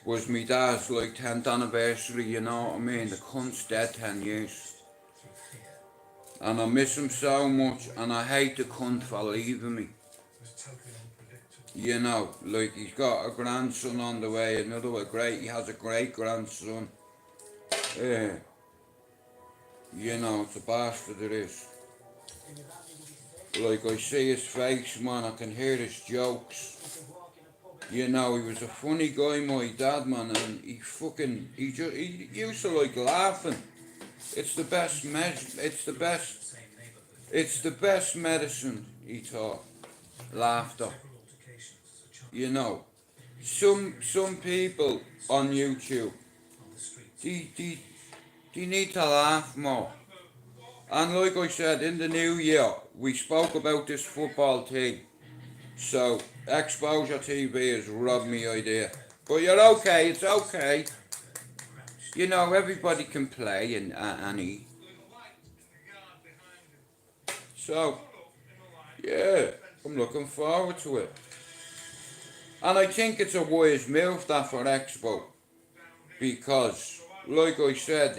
was my dad's 10th anniversary, you know what I mean? The cunt's dead 10 years. And I miss him so much, and I hate the cunt for leaving me. You know, he's got a grandson on the way, he has a great grandson. You know, it's a bastard it is. I see his face, man, I can hear his jokes. You know, he was a funny guy, my dad, man, and he used to laughing. It's the best medicine, he thought. Laughter. You know, some people on YouTube, they need to laugh more. And like I said, in the new year, we spoke about this football thing. So, Exposure TV has robbed me idea. But you're okay, it's okay. You know, everybody can play and eat. So, yeah, I'm looking forward to it. And I think it's a wise move that for Expo. Because, like I said,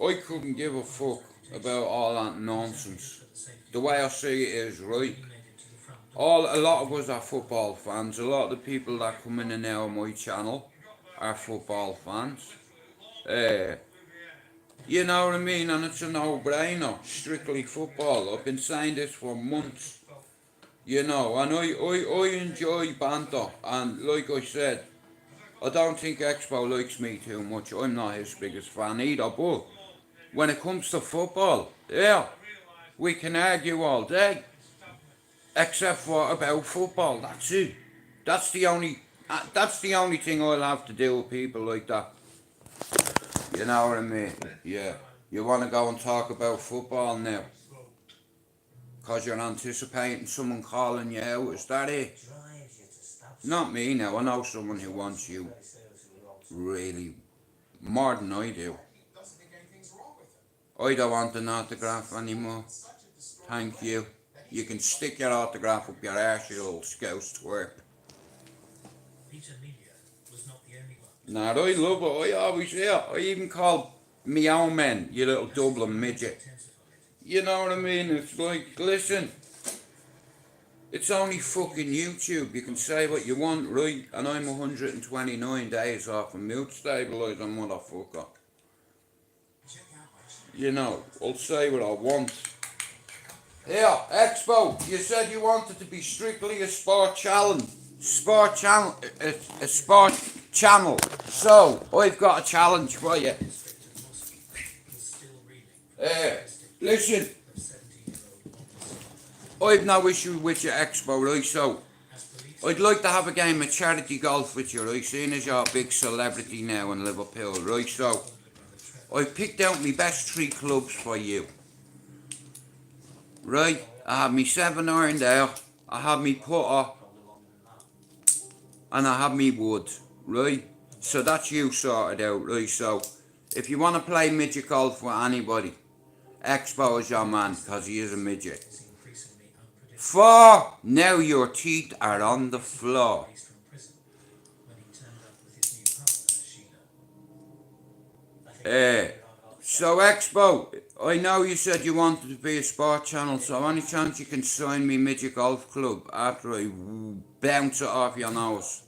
I couldn't give a fuck about all that nonsense. The way I see it is, right, a lot of us are football fans. A lot of the people that come in and out of my channel are football fans. You know what I mean? And it's a no-brainer. Strictly football. I've been saying this for months. You know, and I enjoy banter. And like I said, I don't think Expo likes me too much. I'm not his biggest fan either. But when it comes to football, yeah, we can argue all day. Except for about football. That's it. That's the only thing I'll have to do with people like that. You know what I mean? Yeah. You want to go and talk about football now? Because you're anticipating someone calling you out. Is that it? Not me now. I know someone who wants you really more than I do. I don't want an autograph anymore. Thank you. You can stick your autograph up your arse, you little scouse twerp. Nah, I love it. I always, yeah. I even call me own men, you little Dublin midget. You know what I mean? It's like, listen, it's only fucking YouTube. You can say what you want, right? And I'm 129 days off a mood stabiliser, motherfucker. You know, I'll say what I want. Here, Expo, you said you wanted to be strictly a sport channel. A sport channel. So, I've got a challenge for you. Listen, I've no issue with your Expo, right? So, I'd like to have a game of charity golf with you, right? Seeing as you're a big celebrity now in Liverpool, right? So, I've picked out my best 3 clubs for you. Right? I have me 7-iron there, I have me putter, and I have me wood, right? So that's you sorted out, right? So, if you want to play midget golf with anybody, Expo is your man, because he is a midget. 4, now your teeth are on the floor. So Expo, I know you said you wanted to be a sport channel, so any chance you can sign me midget golf club after I bounce it off your nose?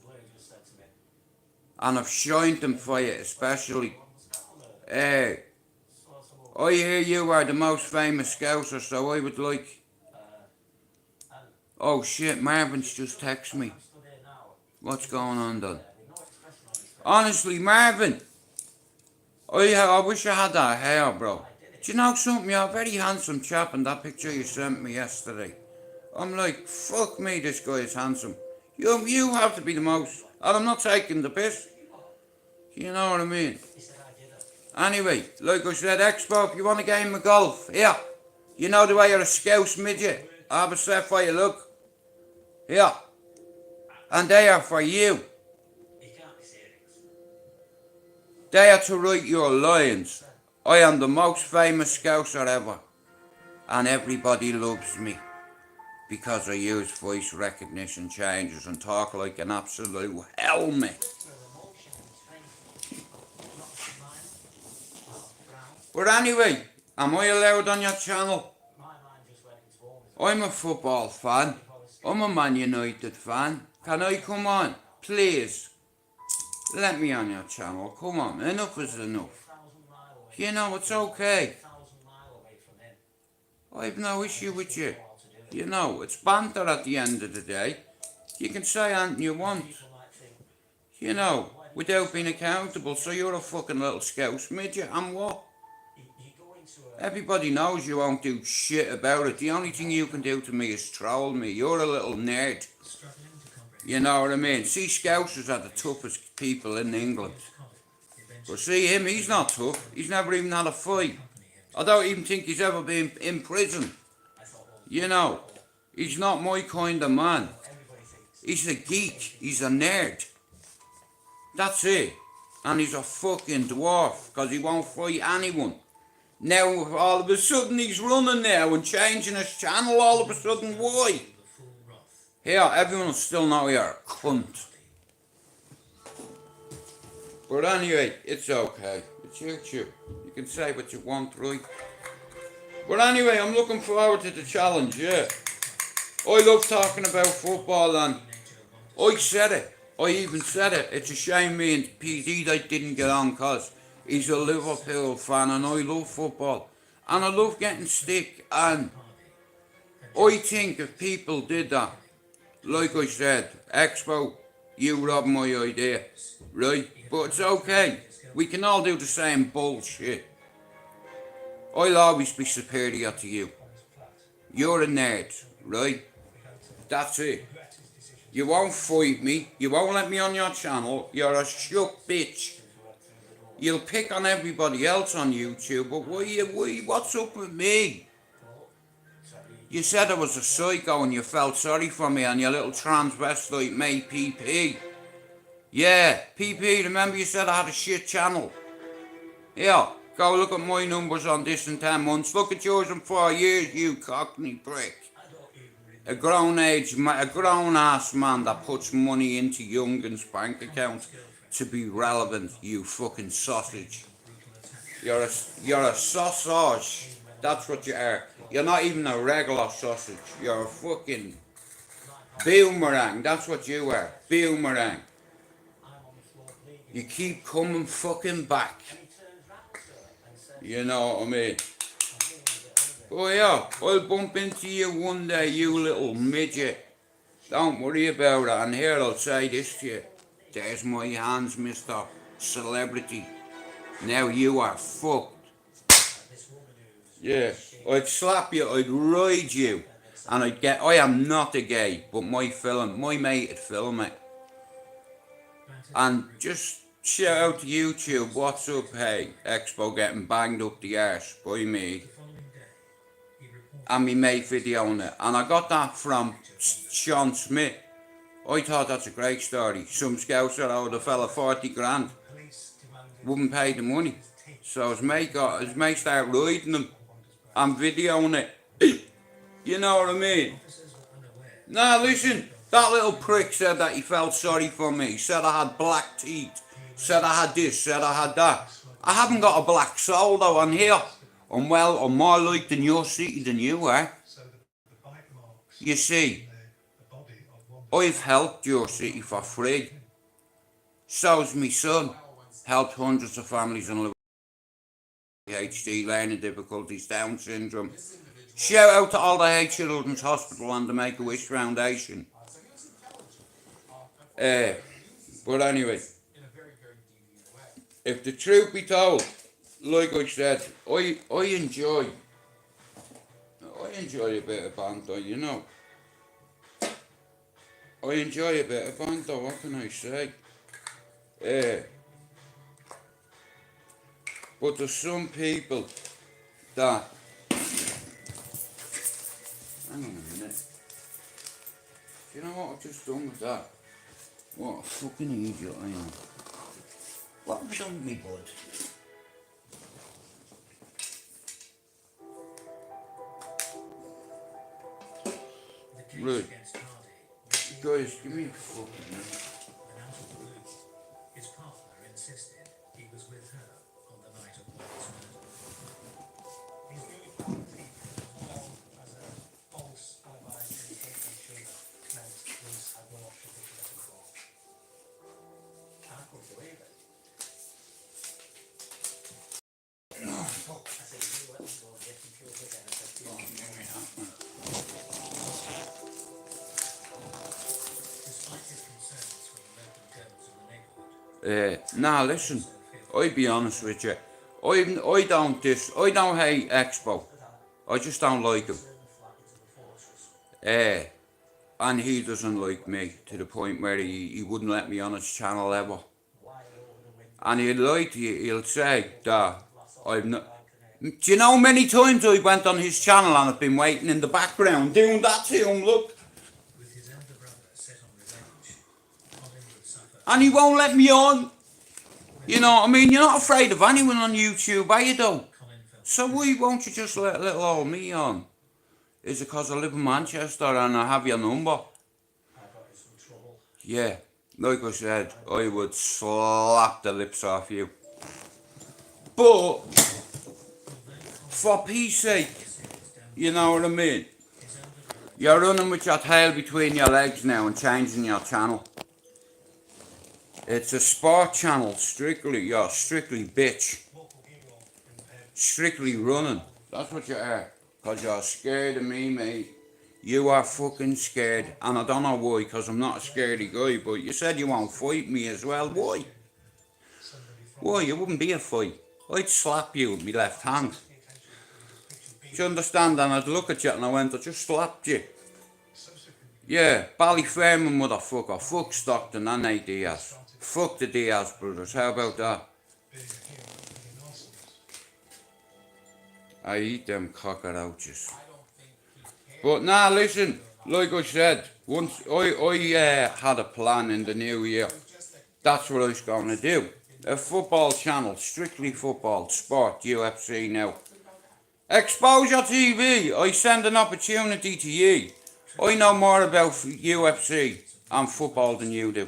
And I've shined them for you, especially. I hear you are the most famous scouser, so I would like... Oh shit, Marvin's just texted me. What's going on then? Honestly, Marvin, I wish I had that hair, bro. Do you know something? You're a very handsome chap in that picture you sent me yesterday. I'm like, fuck me, this guy is handsome. You have to be the most. And I'm not taking the piss. You know what I mean? Anyway, like I said, Expo, if you want a game of golf, here. You know the way you're a scouse midget. I have a set for you, look. Here. And they are for you. They are to write your lines. I am the most famous scouser ever. And everybody loves me. Because I use voice recognition changes and talk like an absolute helmet. But anyway, am I allowed on your channel? I'm a football fan. I'm a Man United fan. Can I come on? Please. Let me on your channel. Come on. Enough is enough. You know, it's okay. I've no issue with you. You know, it's banter at the end of the day. You can say anything you want. You know, without being accountable. So you're a fucking little scouse midget, and what? Everybody knows you won't do shit about it. The only thing you can do to me is troll me. You're a little nerd. You know what I mean? See, Scousers are the toughest people in England. But see him, he's not tough. He's never even had a fight. I don't even think he's ever been in prison. You know, he's not my kind of man. He's a geek. He's a nerd. That's it. And he's a fucking dwarf, because he won't fight anyone. Now, all of a sudden, he's running now and changing his channel all of a sudden. Why? Here, everyone will still know you're a cunt. But anyway, it's okay. It's YouTube. You can say what you want, right? But anyway, I'm looking forward to the challenge, yeah. I love talking about football, and I said it. I even said it. It's a shame me and PD that didn't get on, because he's a Liverpool fan and I love football. And I love getting stick, and I think if people did that, like I said, Expo, you robbed my idea, right? But it's okay. We can all do the same bullshit. I'll always be superior to you. You're a nerd, right? That's it. You won't fight me. You won't let me on your channel. You're a shook bitch. You'll pick on everybody else on YouTube, but what's up with me? You said I was a psycho and you felt sorry for me and your little transvestite mate PP. Yeah, PP, remember you said I had a shit channel? Yeah, go look at my numbers on this in 10 months. Look at yours in 4 years, you cockney prick. A grown ass man that puts money into young'uns' bank accounts to be relevant, you fucking sausage. You're a sausage. That's what you are. You're not even a regular sausage. You're a fucking boomerang. That's what you are. Boomerang. You keep coming fucking back. You know what I mean? Oh yeah, I'll bump into you one day, you little midget. Don't worry about it. And here I'll say this to you. There's my hands, Mr. Celebrity. Now you are fucked. Yeah, I'd slap you, I'd ride you, and I am not a gay, but my mate would film it. And just shout out to YouTube, what's up, hey, Expo getting banged up the arse by me. And me mate video on it. And I got that from Sean Smith. I thought that's a great story. Some scouser owed a fella 40 grand. Wouldn't pay the money. So his mate started riding him. I'm videoing it. You know what I mean? Now listen, that little prick said that he felt sorry for me. He said I had black teeth. Said I had this, said I had that. I haven't got a black soul though on here. I'm more like than your city than you are. You see, I've helped your city for free. So's me son. Helped hundreds of families in ADHD, learning difficulties, Down syndrome. Shout out to all the Hate Children's Hospital and the Make-A-Wish Foundation. But anyway, if the truth be told, like I said, I enjoy a bit of banter, you know. I enjoy a bit of banter, what can I say? But there's some people that... Hang on a minute. Do you know what I've just done with that? What a fucking idiot I am. What have I done with me, bud? Right. Guys, give me a fucking minute. His partner insisted he was with her on the night of Lloyd's murder. His new as a false alibi indicating Sheila meant police had no option but to let him go. I couldn't believe it. I said, you let him go and get him killed again. I said, despite his concerns for the local girls in the neighbourhood. Nah, listen, I'll be honest with you. I don't hate Expo. I just don't like him. And he doesn't like me to the point where he wouldn't let me on his channel ever. And he'd lie to you, he'll say that I've not... Do you know how many times I went on his channel and I've been waiting in the background doing that to him, look. With his elder brother set on revenge, Colin would suffer. And he won't let me on. You know what I mean? You're not afraid of anyone on YouTube, are you though? Colin felt So why won't you just let little old me on? Is it because I live in Manchester and I have your number? Yeah, like I said, I would slap the lips off you. But, for peace sake, you know what I mean? You're running with your tail between your legs now and changing your channel. It's a sport channel, strictly, you're strictly bitch. Strictly running. That's what you are. Because you're scared of me, mate. You are fucking scared. And I don't know why, because I'm not a scaredy guy, but you said you won't fight me as well. Why? Why? It wouldn't be a fight. I'd slap you with my left hand. Do you understand? And I'd look at you and I went, I just slapped you. Yeah, Ballyfermot motherfucker. Fuck Stockton and Nate Diaz. Fuck the Diaz brothers. How about that? I eat them cockroaches. But nah, listen, like I said, once I had a plan in the new year. That's what I was going to do. A football channel, strictly football, sport, UFC now. Exposure TV, I send an opportunity to you. I know more about UFC and football than you do.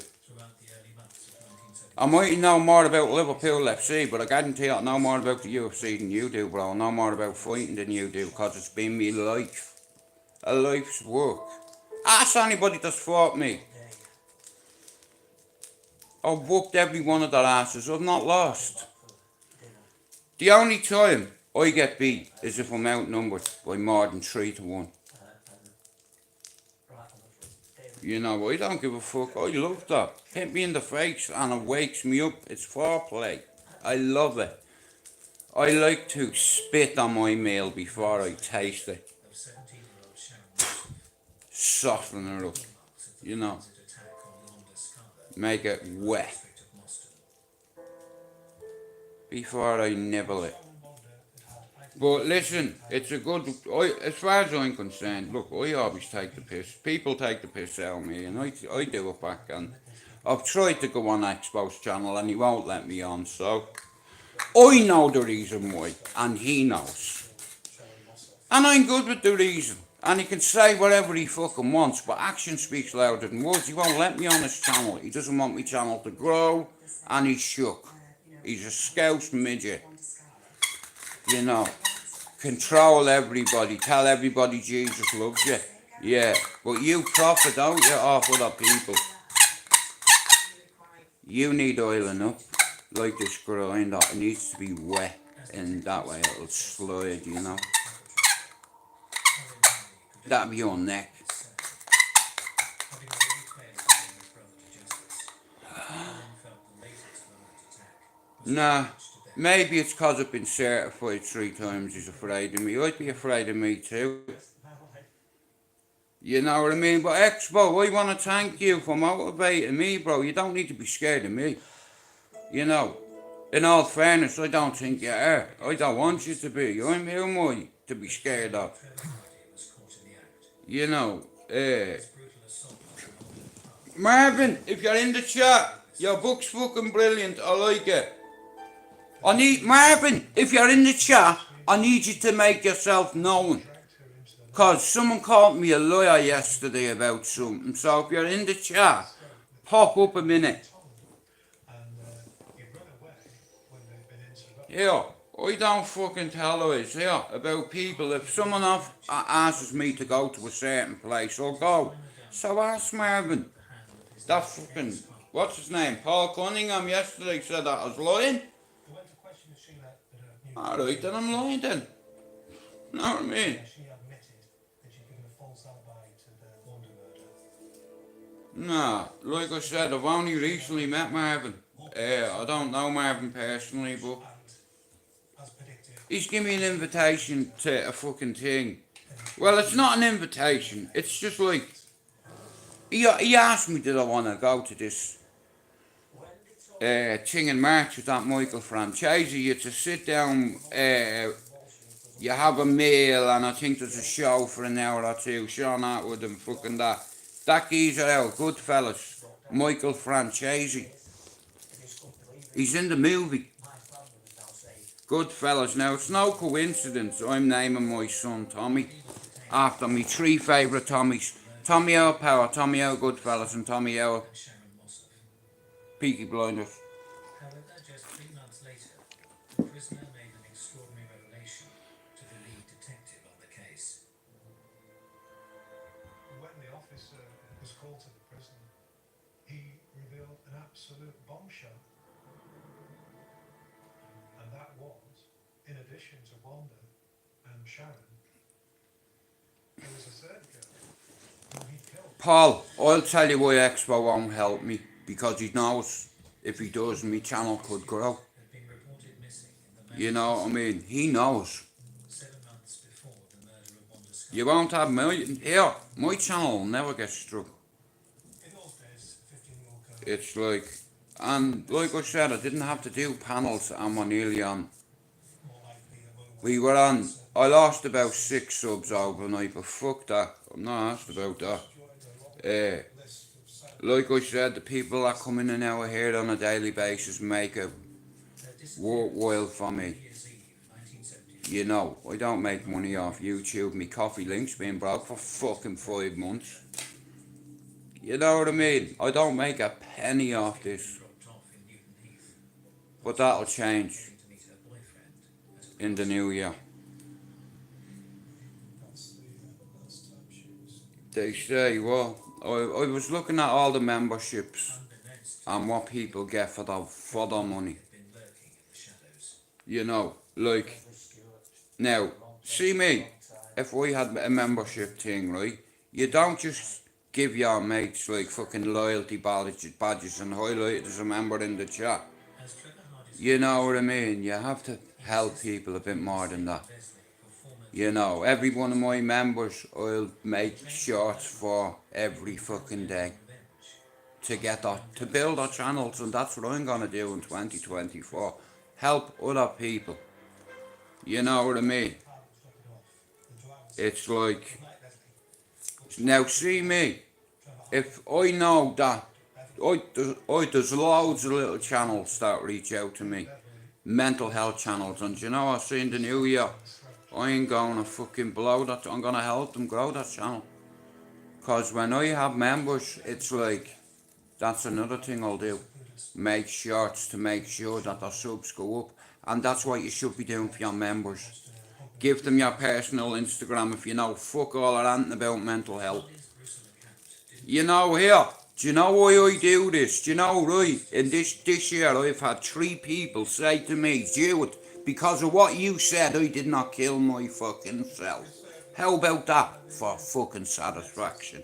I might know more about Liverpool FC, but I guarantee I know more about the UFC than you do, bro. I know more about fighting than you do, because it's been my life. A life's work. Ask anybody that's fought me. I've whooped every one of their asses. I've not lost. The only time I get beat is if I'm outnumbered by more than 3-1. You know, I don't give a fuck. I love that. Hit me in the face and it wakes me up. It's foreplay. I love it. I like to spit on my meal before I taste it. Soften it up. You know. Make it wet. Before I nibble it. But listen, it's a good, as far as I'm concerned, look, I always take the piss. People take the piss out of me and I do it back, and I've tried to go on Expo's channel and he won't let me on, so I know the reason why and he knows. And I'm good with the reason. And he can say whatever he fucking wants, but action speaks louder than words. He won't let me on his channel. He doesn't want my channel to grow, and he's shook. He's a scouse midget. You know, control everybody, tell everybody Jesus loves you. Yeah, but you profit, don't you, off other people. You need oiling up, like this grinder. It needs to be wet, and that way it'll slide, you know. That'll be your neck. Nah, maybe it's because I've been certified 3 times he's afraid of me. I'd be afraid of me too. You know what I mean? But Expo, I want to thank you for motivating me, bro. You don't need to be scared of me. You know, in all fairness, I don't think you are. I don't want you to be. Who am I to be scared of? You know, Marvin, if you're in the chat, your book's fucking brilliant. I like it. I need, Marvin, if you're in the chat, I need you to make yourself known. Because someone called me a liar yesterday about something. So if you're in the chat, pop up a minute. Yeah, I don't fucking tell lies here about people. If someone asks me to go to a certain place, I'll go. So ask Marvin. That fucking, what's his name? Paul Cunningham yesterday said that I was lying. Alright, then I'm lying then. Know what I mean? Nah, like I said, I've only recently met Marvin. I don't know Marvin personally, but he's given me an invitation to a fucking thing. Well, it's not an invitation. It's just like, he asked me did I want to go to this thing in March with that Michael Francesi. You to sit down, you have a meal, and I think there's a show for an hour or two. Sean Atwood and fucking that. That geezer out, Goodfellas, Michael Francesi. He's in the movie. Goodfellas. Now, it's no coincidence I'm naming my son Tommy after me three favourite Tommies. Tommy Our Power, Tommy Our Goodfellas, and Tommy Our Peaky Blinders. However, just 3 months later, the prisoner made an extraordinary revelation to the lead detective on the case. When the officer was called to the prison, he revealed an absolute bombshell. And that was, in addition to Wanda and Sharon, there was a third girl who he killed. Paul, I'll tell you why Expo won't help me. Because he knows if he does, my channel could grow. Had been reported missing in the You know what I mean? He knows. 7 months before the murder of Wanda Scott. You won't have here. My channel will never get struck. In those days, 15-year-old girl. It's like, and like I said, I didn't have to do panels and we're nearly on. More likely a woman We were on, I lost about 6 subs overnight, but fuck that. I'm not asked about that. Like I said, the people that come in and out here on a daily basis make it worthwhile for me. You know, I don't make money off YouTube. Me coffee link's been broke for fucking 5 months. You know what I mean? I don't make a penny off this. But that'll change in the new year. that's the last time she was. They say, well, I was looking at all the memberships and what people get for their money. You know, like, now, see me, if we had a membership thing, right, you don't just give your mates like fucking loyalty badges and highlight it as a member in the chat. You know what I mean? You have to help people a bit more than that. You know, every one of my members, I'll make shorts for every fucking day to get that, to build our channels, and that's what I'm gonna do in 2024. Help other people. You know what I mean? It's like, now see me, if I know that, there's loads of little channels that reach out to me, mental health channels, and you know, I see in the new year, I ain't gonna fucking blow that. I'm gonna help them grow that channel. Cause when I have members, it's like, that's another thing I'll do. Make shorts to make sure that their subs go up. And that's what you should be doing for your members. Give them your personal Instagram if you know fuck all or anything about mental health. You know here, do you know why I do this? Do you know, right, in this year I've had 3 people say to me, Jude, because of what you said, I did not kill my fucking self. How about that for fucking satisfaction?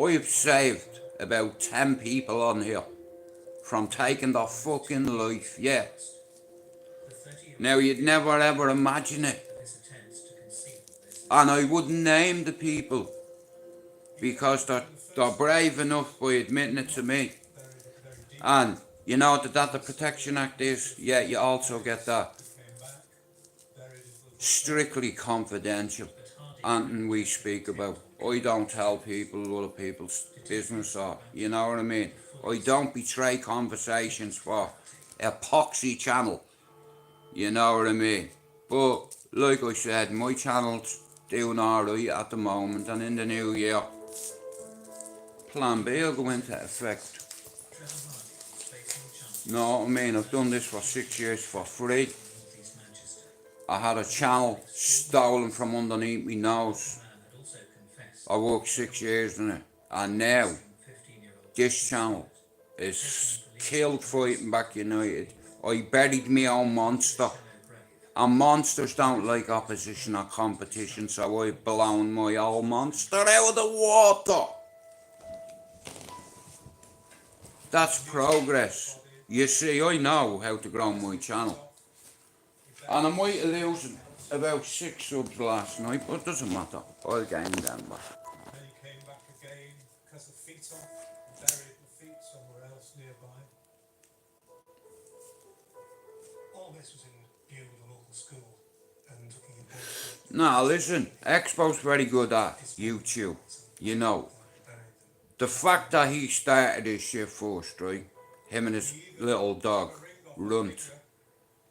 I've saved about 10 people on here from taking their fucking life, yeah. Now you'd never ever imagine it. And I wouldn't name the people because they're brave enough by admitting it to me. And you know that the Protection Act is, yeah, you also get that. Strictly confidential. And we speak about, I don't tell people other people's business or, you know what I mean? I don't betray conversations for a poxy channel. You know what I mean? But, like I said, my channel's doing alright at the moment, and in the new year, Plan B will go into effect. Know what I mean? I've done this for 6 years for free. I had a channel stolen from underneath me nose. I worked 6 years in it, and now this channel is killed fighting back United. I buried my own monster, and monsters don't like opposition or competition, so I've blown my old monster out of the water. That's progress. You see, I know how to grow my channel. And I might have lost about 6 subs last night, but it doesn't matter. I'll gain them back. Then he came back again, cut the feet off, buried the feet somewhere else nearby. All this was in view of the local school and looking at both. Nah, listen, Expo's very good at YouTube, you know. The fact that he started this shit first, right? Him and his little dog, Runt.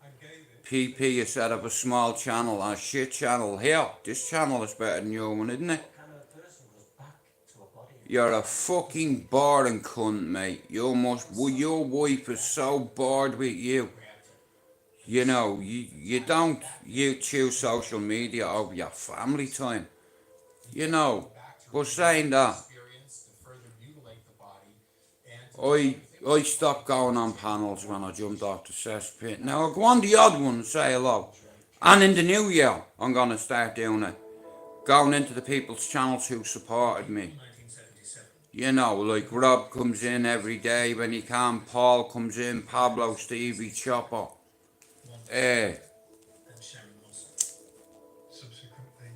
And gave it PP, you set up a small channel, a shit channel. Here, this channel is better than your one, isn't it? What kind of a person goes back to a body? You're a fucking boring cunt, mate. Your wife is so bored with you. You know, you choose social media over your family time. You know, but saying that, I stopped going on panels when I jumped off the cesspit. Now I go on the odd one and say hello. And in the new year, I'm gonna start doing it. Going into the people's channels who supported me. 1977. You know, like Rob comes in every day when he can, Paul comes in, Pablo, Stevie, Chopper. And Sharon Moss. Subsequently,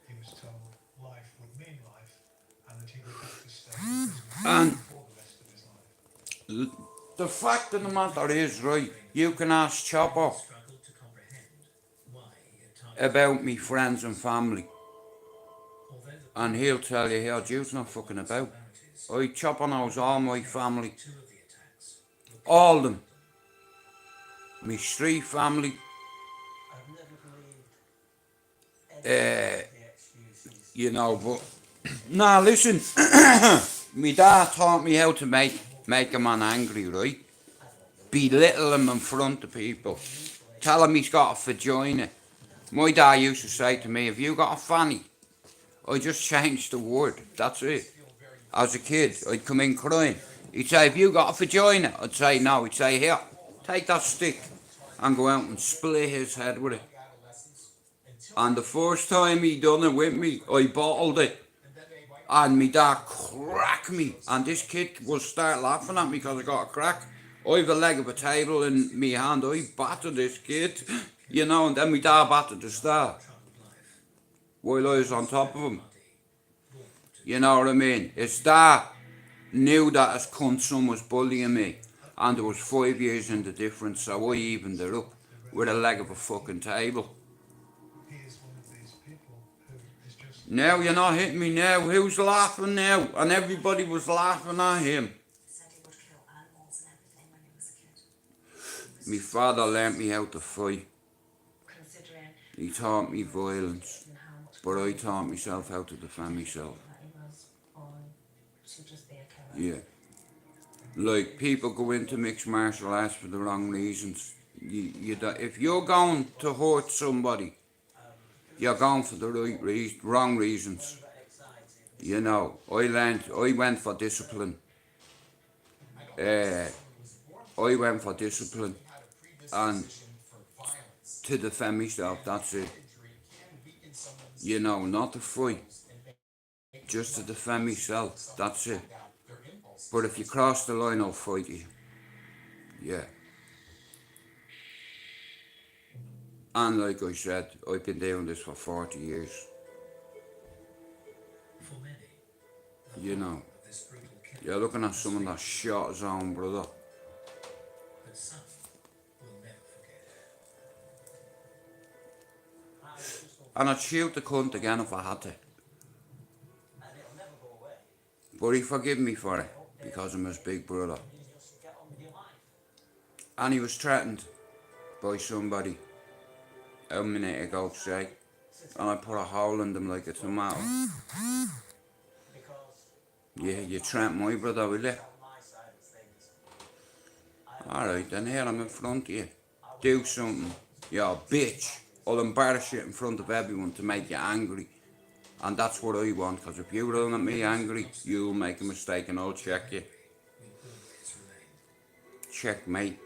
he was told life would mean life and that he would have to stay in prison And for the rest of his life. the fact of the matter is, right, you can ask Chopper Struggled to comprehend why he had targeted. about me friends and family, Although the and he'll tell you, here, Jude's not fucking about. Chopper knows all my family, two of the attacks were all of them. Me street family, I've never believed any of the excuses. you know, but... Nah, listen, me dad taught me how to make a man angry, right? Belittle him in front of people. Tell him he's got a vagina. My dad used to say to me, have you got a fanny? I just changed the word, that's it. As a kid, I'd come in crying. He'd say, have you got a vagina? I'd say no. He'd say, here, take that stick. And go out and split his head with it. And the first time he done it with me, I bottled it. And me dad cracked me. And this kid will start laughing at me because I got a crack. I have a leg of a table in me hand. I battered this kid. You know, and then me dad battered the star. While I was on top of him. You know what I mean? His dad knew that his cunt son was bullying me. And there was 5 years in the difference, so I evened it up with a leg of a fucking table. He is one of these people who is just Now you're not hitting me now. Who's laughing now? And everybody was laughing at him. Said he would kill animals and everything when he was a kid. My father learnt me how to fight. Considering He taught me violence. how much But I taught myself how to defend myself. that he was born to just be a killer. Yeah. Like, people go into mixed martial arts for the wrong reasons. If you're going to hurt somebody, you're going for the wrong reasons. You know, I went for discipline. I went for discipline. And to defend myself, that's it. You know, not to fight. Just to defend myself, that's it. But if you cross the line, I'll fight you. Yeah. And like I said, I've been doing this for 40 years. For many, You know, of this brutal killing, you're looking at someone that shot his own brother. but some will never forget. And I'd shoot the cunt again if I had to. But he forgave me for it, because I'm his big brother. And he was threatened by somebody a minute ago, say. And I put a hole in them like a tomato. Yeah, you threaten my brother, will you? Alright, then here I'm in front of you. Do something. You're a bitch. I'll embarrass you in front of everyone to make you angry. And that's what I want, because if you run at me angry, you'll make a mistake and I'll check you. Checkmate.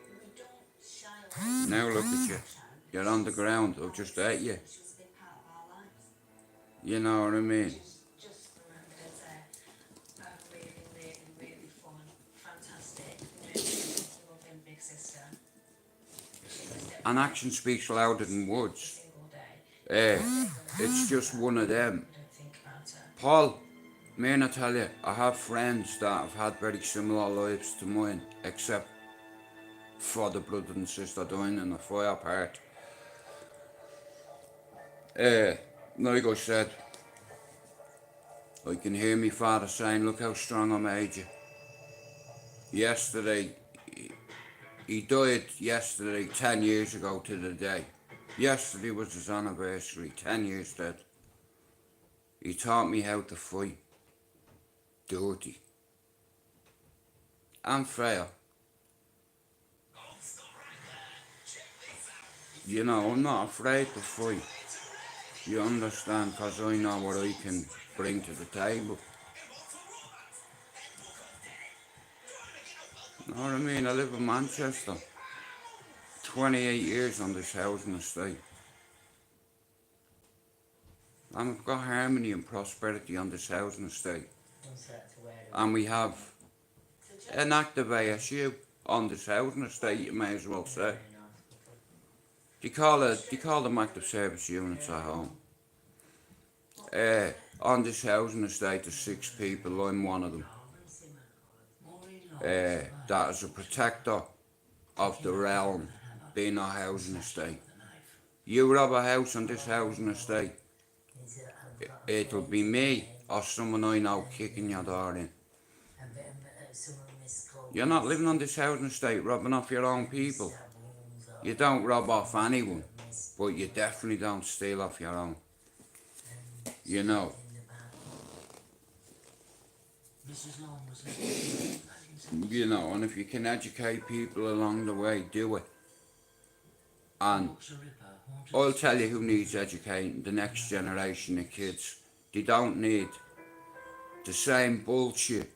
Now look at you. You're on the ground. I've just ate you. You know what I mean? Just remembered as a really, really, really fun, fantastic, loving big sister. She was there And action speaks louder than words. every single day. It's just one of them. I don't think about her. Paul, may I tell you, I have friends that have had very similar lives to mine, except for the brother and sister dying in the fire part. Like I said, I can hear my father saying, look how strong I made you. Yesterday, he died yesterday, 10 years ago to the day. Yesterday was his anniversary, 10 years dead. He taught me how to fight. Dirty. And fair. You know, I'm not afraid to fight. You understand? Because I know what I can bring to the table. You know what I mean? I live in Manchester. 28 years on this housing estate. And we've got harmony and prosperity on this housing estate. And we have an active ASU on this housing estate, you may as well say. They call them active service units at home. On this housing estate there's 6 people, I'm one of them. That is a protector of the realm, being a housing estate. You rob a house on this housing estate, it'll be me or someone I know kicking your door in. You're not living on this housing estate robbing off your own people. You don't rob off anyone, but you definitely don't steal off your own. You know. You know, and if you can educate people along the way, do it. And I'll tell you who needs educating, the next generation of kids. They don't need the same bullshit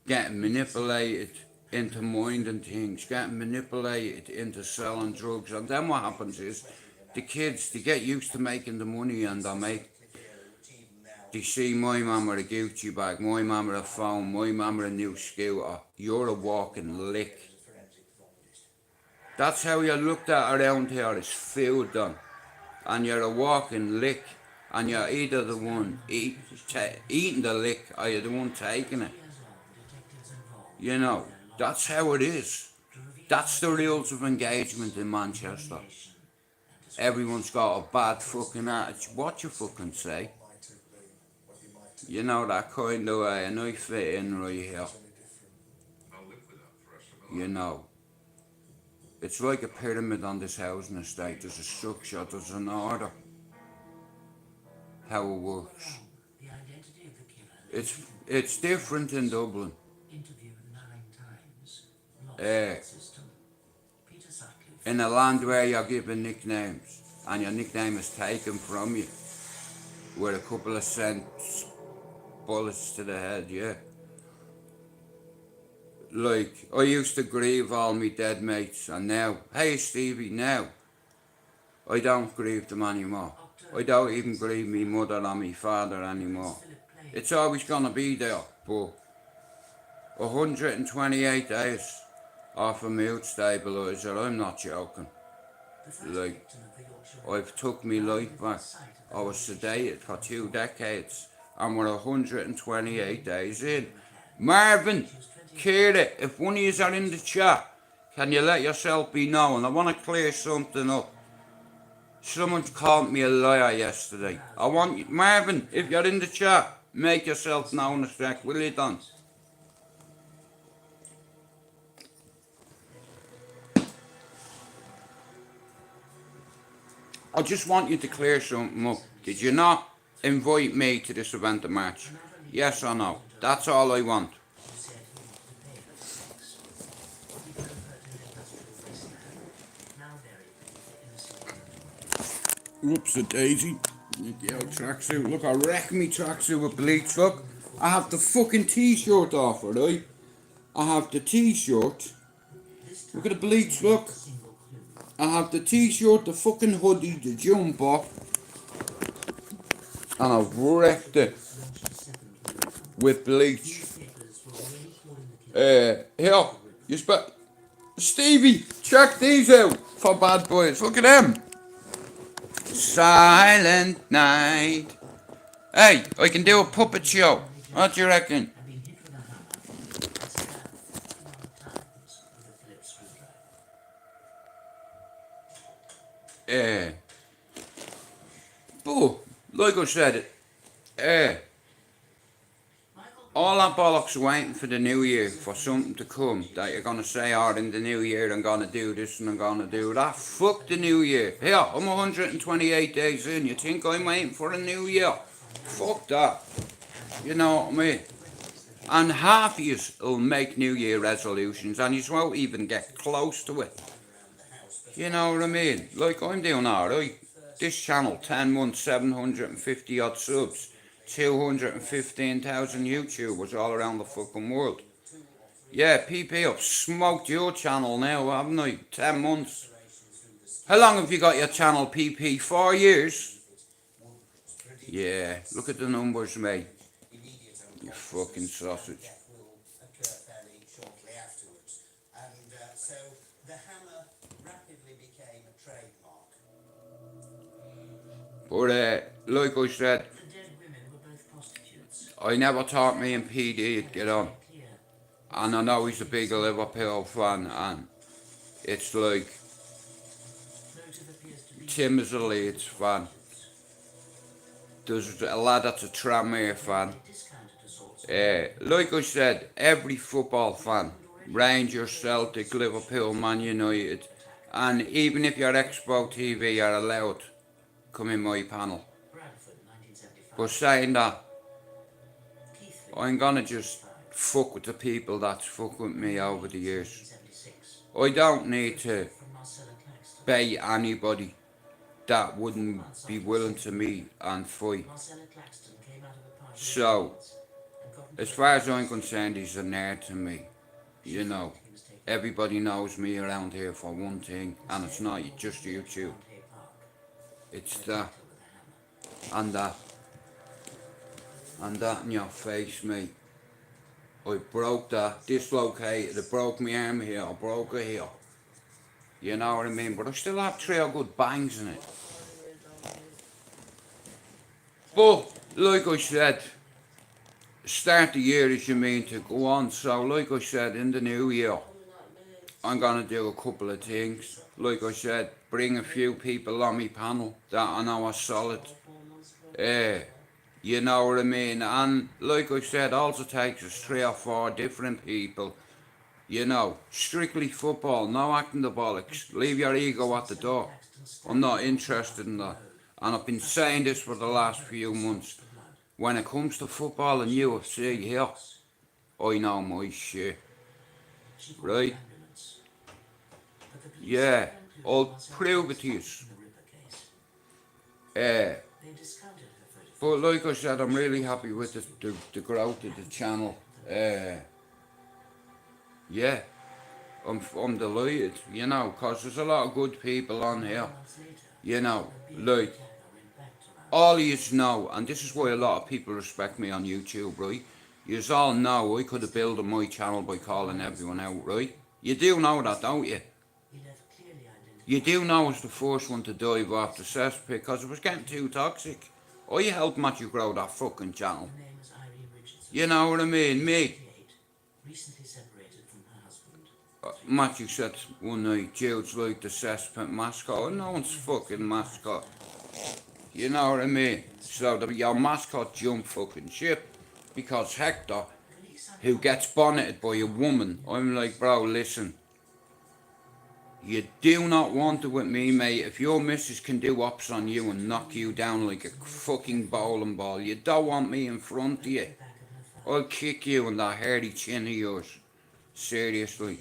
getting manipulated into minding things, getting manipulated into selling drugs. And then what happens is the kids, they get used to making the money and they see my mum with a Gucci bag, my mum with a phone, my mum with a new scooter. You're a walking lick. That's how you're looked at around here, it's food done. And you're a walking lick. And you're either the one eating the lick or you're the one taking it. You know, that's how it is. That's the rules of engagement in Manchester. Everyone's got a bad fucking attitude. What you fucking say? You know, that kind of way, and I fit in right here. You know, it's like a pyramid on this housing estate. There's a structure, there's an order. How it works. It's different in Dublin. In a land where you're given nicknames and your nickname is taken from you with a couple of cents bullets to the head, yeah. Like, I used to grieve all my dead mates, and now, hey Stevie, now I don't grieve them anymore. I don't even grieve me mother or me father anymore. It's always gonna be there, but 128 days off a mood stabiliser, I'm not joking. Like, I've took me life back. I was sedated for 2 decades, and we're 128 days in. Marvin, Kira, if one of you are in the chat, can you let yourself be known? I want to clear something up. Someone called me a liar yesterday. I want you, Marvin, if you're in the chat, make yourself known a sec, will you, Don? I just want you to clear something up. Did you not invite me to this event of March? Yes or no? That's all I want. Oops, a daisy. The old tracksuit. Look, I wrecked me tracksuit with bleach. Look, I have the fucking t-shirt off, right? I have the t-shirt. Look at the bleach, look. I have the t-shirt, the fucking hoodie, the jumper. And I've wrecked it with bleach. Here, you Stevie, check these out for bad boys. Look at them. Silent night. Hey, I can do a puppet show. What do you reckon? But, like I said, All that bollocks waiting for the new year, for something to come that you're gonna say, oh, in the new year I'm gonna do this and I'm gonna do that. Fuck the new year. Here, I'm 128 days in. You think I'm waiting for a new year? Fuck that. You know what I mean? And half of yous will make New Year resolutions and yous won't even get close to it. You know what I mean? Like I'm doing alright. This channel, 10 months, 750 odd subs, 215,000 YouTubers all around the fucking world. Yeah, PP, I've smoked your channel now, haven't I? 10 months. How long have you got your channel, PP? 4 years? Yeah, look at the numbers, mate. You fucking sausage. So the hammer rapidly became a trademark. But like I said, The dead women were both prostitutes. I never thought me and PD'd get on. Clear. And I know he's a big Liverpool fan, and it's like Motive appears to be Tim is a Leeds fan. There's a lad that's a Tranmere fan. discounted assaults. Like I said, every football fan, Rangers, Celtic, Liverpool, Man United, and even if you're Expo TV, you're allowed come in my panel. Bradford, 1975. But saying that, Keith, I'm gonna just fuck with the people that's fucked with me over the years. 1976. I don't need to From Marcella Claxton. bait anybody that wouldn't be willing to meet and fight. Marcella Claxton came out of a party. So, and got as far as I'm concerned, he's a nerd to me. You know, everybody knows me around here for one thing, and it's not just YouTube. It's that, and that, and that in your face, mate. I broke that, dislocated, I broke my arm here, I broke it here. You know what I mean? But I still have 3 good bangs in it. But, like I said, start the year as you mean to go on. So, like I said, in the new year, I'm gonna do a couple of things. Like I said, bring a few people on my panel that I know are solid. You know what I mean? And like I said, all it takes is 3 or 4 different people. You know, strictly football, no acting the bollocks. Leave your ego at the door. I'm not interested in that. And I've been saying this for the last few months. When it comes to football and UFC here, I know my shit. Right? Yeah, I'll prove it to you. But like I said, I'm really happy with the growth of the channel. Yeah, I'm delighted, you know, because there's a lot of good people on here. You know, like, all yous know, and this is why a lot of people respect me on YouTube, right? Yous all know I could have built my channel by calling everyone out, right? You do know that, don't you? You do know I was the first one to dive off the cesspit because it was getting too toxic. I helped Matthew grow that fucking channel. You know what I mean? Me. Recently separated from her husband. Matthew said one night, Jude's like the cesspit mascot. No one's fucking mascot. You know what I mean? So your mascot jumped fucking ship because Hector, who gets bonneted by a woman, I'm like, bro, listen. You do not want it with me, mate. If your missus can do ops on you and knock you down like a fucking bowling ball, you don't want me in front of you. I'll kick you in that hairy chin of yours. Seriously.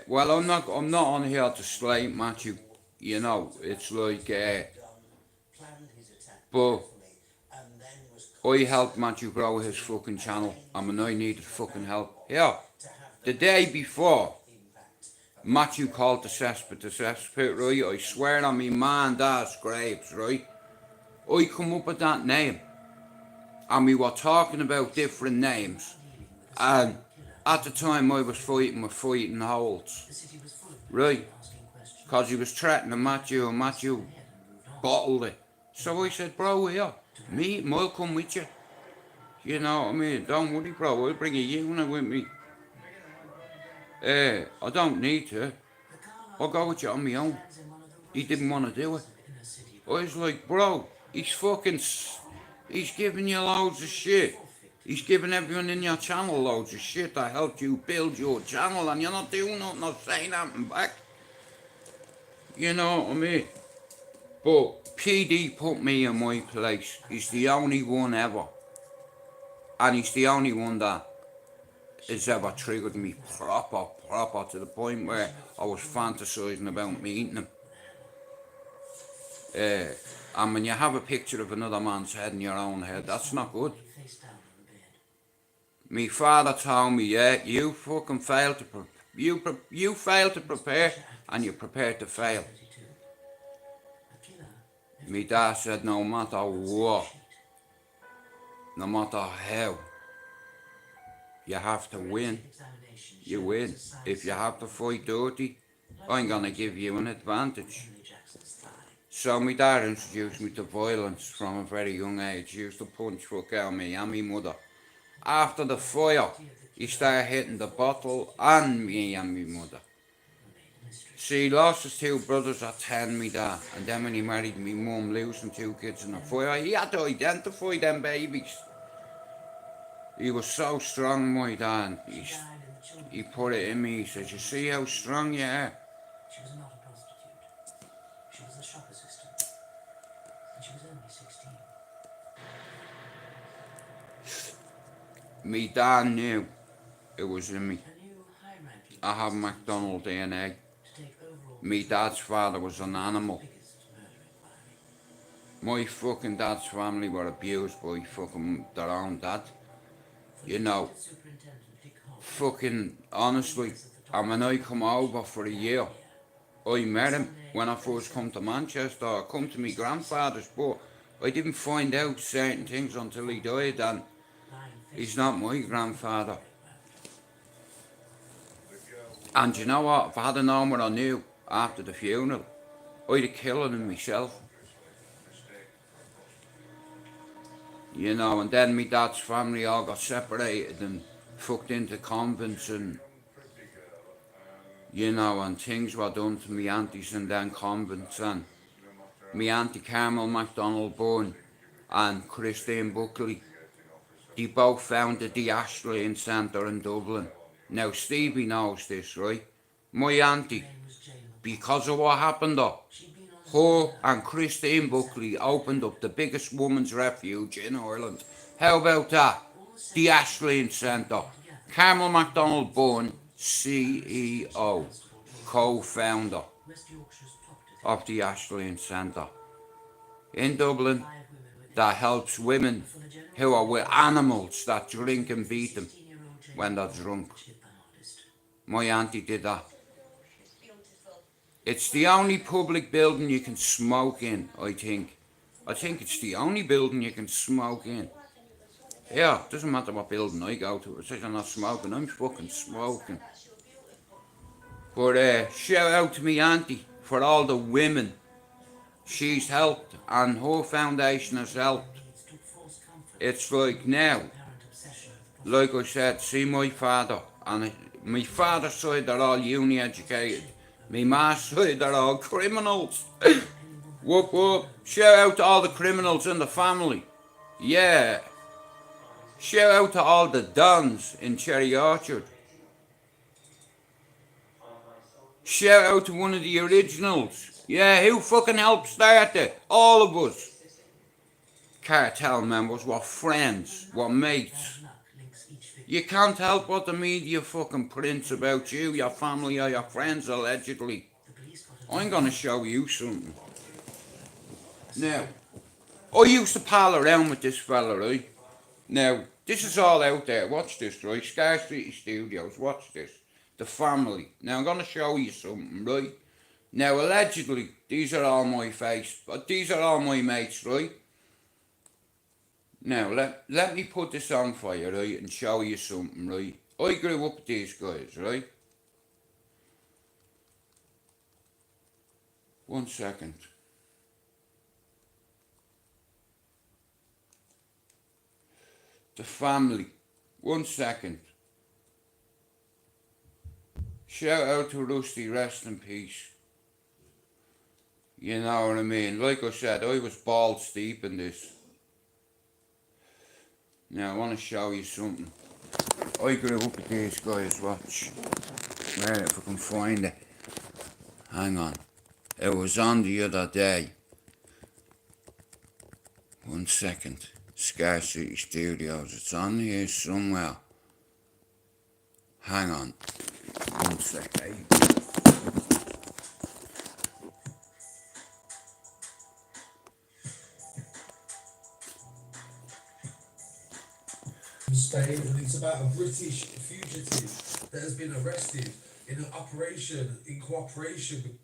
Well, I'm not on here to slate Matthew. You know, it's like, but I helped Matthew grow his fucking channel. I mean, I needed fucking help. Yeah, the day before, Matthew called the cesspit, right? I swear on me man, dad's graves, right? I come up with that name. And we were talking about different names. And at the time I was fighting with Fighting Holds. Right? Because he was threatening Matthew and Matthew bottled it. So I said, bro, here, meet him, I'll come with you. You know what I mean? Don't worry, bro, I'll bring a unit with me. I don't need to. I'll go with you on my own. He didn't want to do it. I was like, bro, he's giving you loads of shit. He's giving everyone in your channel loads of shit. I helped you build your channel and you're not doing nothing or saying nothing back. You know what I mean? But PD put me in my place. He's the only one ever. And he's the only one that has ever triggered me proper to the point where I was fantasizing about meeting him. And when you have a picture of another man's head in your own head, that's not good. Me father told me, yeah, you fucking failed to you failed to prepare and you prepared to fail. Me dad said no matter what, no matter how, you have to win. You win. If you have to fight dirty, I'm gonna give you an advantage. So my dad introduced me to violence from a very young age. He used to punch fuck out me and my mother. After the fire, he started hitting the bottle and me and my mother. See, he lost his two brothers at 10, me dad, and then when he married me mum, losing two kids in the fire, he had to identify them babies. He was so strong, my dad. He put it in me. He says, "You see how strong you are." She was not a prostitute. She was a shop assistant. And she was only 16. Me dad knew it was in me. I have McDonald DNA. Me dad's father was an animal. My fucking dad's family were abused by fucking their own dad. You know, fucking honestly, and when I come over for a year, I met him when I first come to Manchester. I come to my grandfather's, but I didn't find out certain things until he died, and he's not my grandfather. And you know what? If I had known what I knew after the funeral, I'd have killed him myself. You know, and then my dad's family all got separated and fucked into convents and, you know, and things were done to me aunties and then convents, and me auntie Carmel MacDonald Bourne and Christine Buckley, they both founded the Ashland Centre in Dublin. Now Stevie knows this, right? My auntie, because of what happened though, her and Christine Buckley opened up the biggest women's refuge in Ireland. How about that? The Ashland Centre. Carmel MacDonald Bourne, CEO, co-founder of the Ashland Centre in Dublin, that helps women who are with animals that drink and beat them when they're drunk. My auntie did that. It's the only public building you can smoke in, I think. I think it's the only building you can smoke in. Yeah, doesn't matter what building I go to. It says I'm not smoking, I'm fucking smoking. But shout out to me auntie for all the women she's helped and her foundation has helped. It's like now, like I said, see my father, and my father's side they're all uni educated. My ma's side they're all criminals. Whoop whoop. Shout out to all the criminals in the family. Yeah. Shout out to all the dons in Cherry Orchard. Shout out to one of the originals. Yeah, who fucking helped start it? All of us. Cartel members were friends, were mates. You can't help what the media fucking prints about you, your family, or your friends, allegedly. I'm gonna show you something. Now, I used to pal around with this fella, right? Now, this is all out there. Watch this, right? Sky City Studios, watch this. The family. Now, I'm gonna show you something, right? Now, allegedly, these are all my face, but these are all my mates, right? Now, let me put this on for you, right, and show you something, right? I grew up with these guys, right? 1 second. The family. 1 second. Shout out to Rusty, rest in peace. You know what I mean? Like I said, I was balls deep in this. Now I want to show you something. I grew up with these guys, watch. Where if I can find it. Hang on. It was on the other day. 1 second. Scar City Studios. It's on here somewhere. Hang on. 1 second. Spain, and it's about a British fugitive that has been arrested in an operation in cooperation with.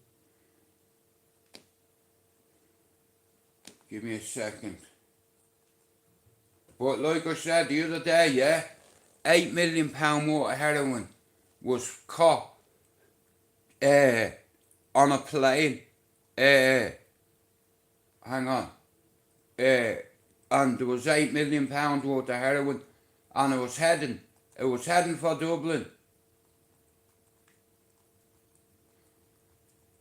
Give me a second. But like I said the other day, yeah, £8 million worth of heroin was caught on a plane. Hang on. And there was £8 million worth of heroin, and it was heading for Dublin.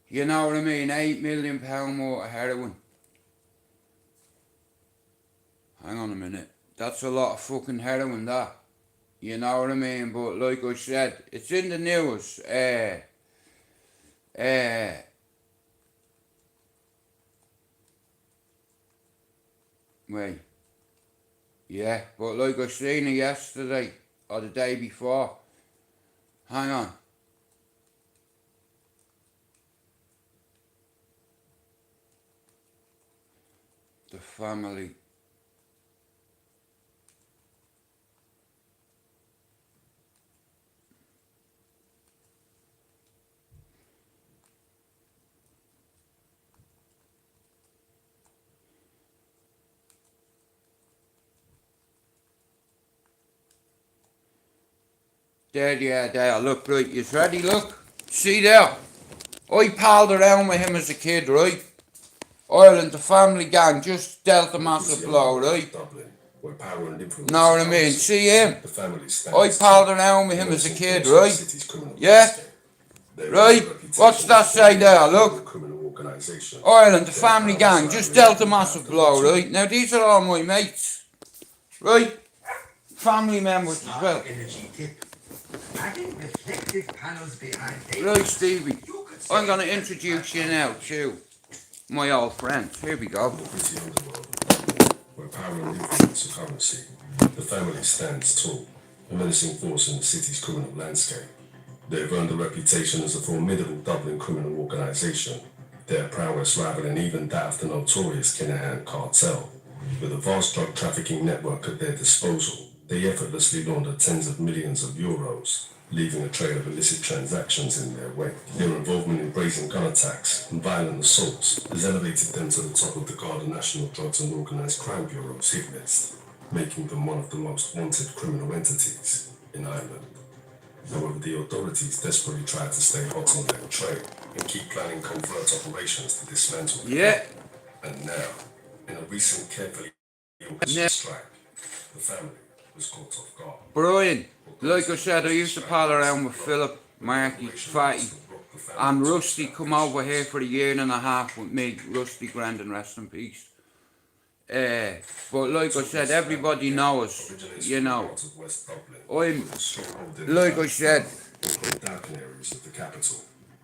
You know what I mean? £8 million worth of heroin. Hang on a minute. That's a lot of fucking heroin, that. You know what I mean? But like I said, it's in the news. Wait. Yeah, but like I seen it yesterday or the day before. Hang on. The family. There, look, right, you ready, look? See there? I palled around with him as a kid, right? Ireland, the family gang, just dealt a massive blow, right? Know what I mean? See him? I palled around with him as a kid, right? Yeah? Right? What's that say there, look? Ireland, the family gang, just dealt a massive blow, right? Now, these are all my mates, right? Family members as well. Right, Stevie, I'm going to introduce you now to my old friend. Here we go. Where power and influence are currency, the family stands tall, a menacing force in the city's criminal landscape. They have earned a reputation as a formidable Dublin criminal organisation, their prowess rivaling even that of the notorious Kinahan cartel. With a vast drug trafficking network at their disposal, they effortlessly launder tens of millions of euros, leaving a trail of illicit transactions in their wake. Their involvement in brazen gun attacks and violent assaults has elevated them to the top of the Garda National Drugs and Organised Crime Bureau's hit list, making them one of the most wanted criminal entities in Ireland. However, the authorities desperately try to stay hot on their trail and keep planning covert operations to dismantle them. Yeah. And now, in a recent carefully orchestrated strike, the family was caught off guard. Brian, like I said, I used to pal around with Philip, Marky, Fatty, and Rusty come over here for a year and a half with me. Rusty Grandin, rest in peace. But like I said, everybody knows, you know. I'm, like I said, dark areas of the capital.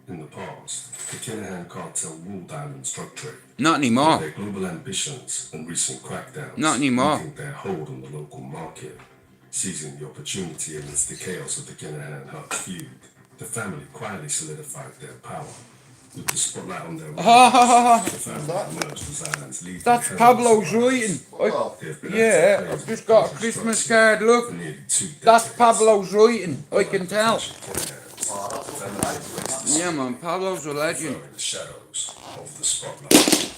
In the past, the Kinahan cartel ruled Ireland's drug trade. not anymore. Their global ambitions and recent crackdowns Not anymore. weakened their hold on the local market. Seizing the opportunity amidst the chaos of the Kinahan Hut feud, the family quietly solidified their power. With the spotlight on their the family emerged as Ireland's leading That's Pablo's writing. Yeah, I've just got a Christmas card, look. That's Pablo's writing, I can tell. Yeah, man, Pablo's a legend. The shadows of the spotlight.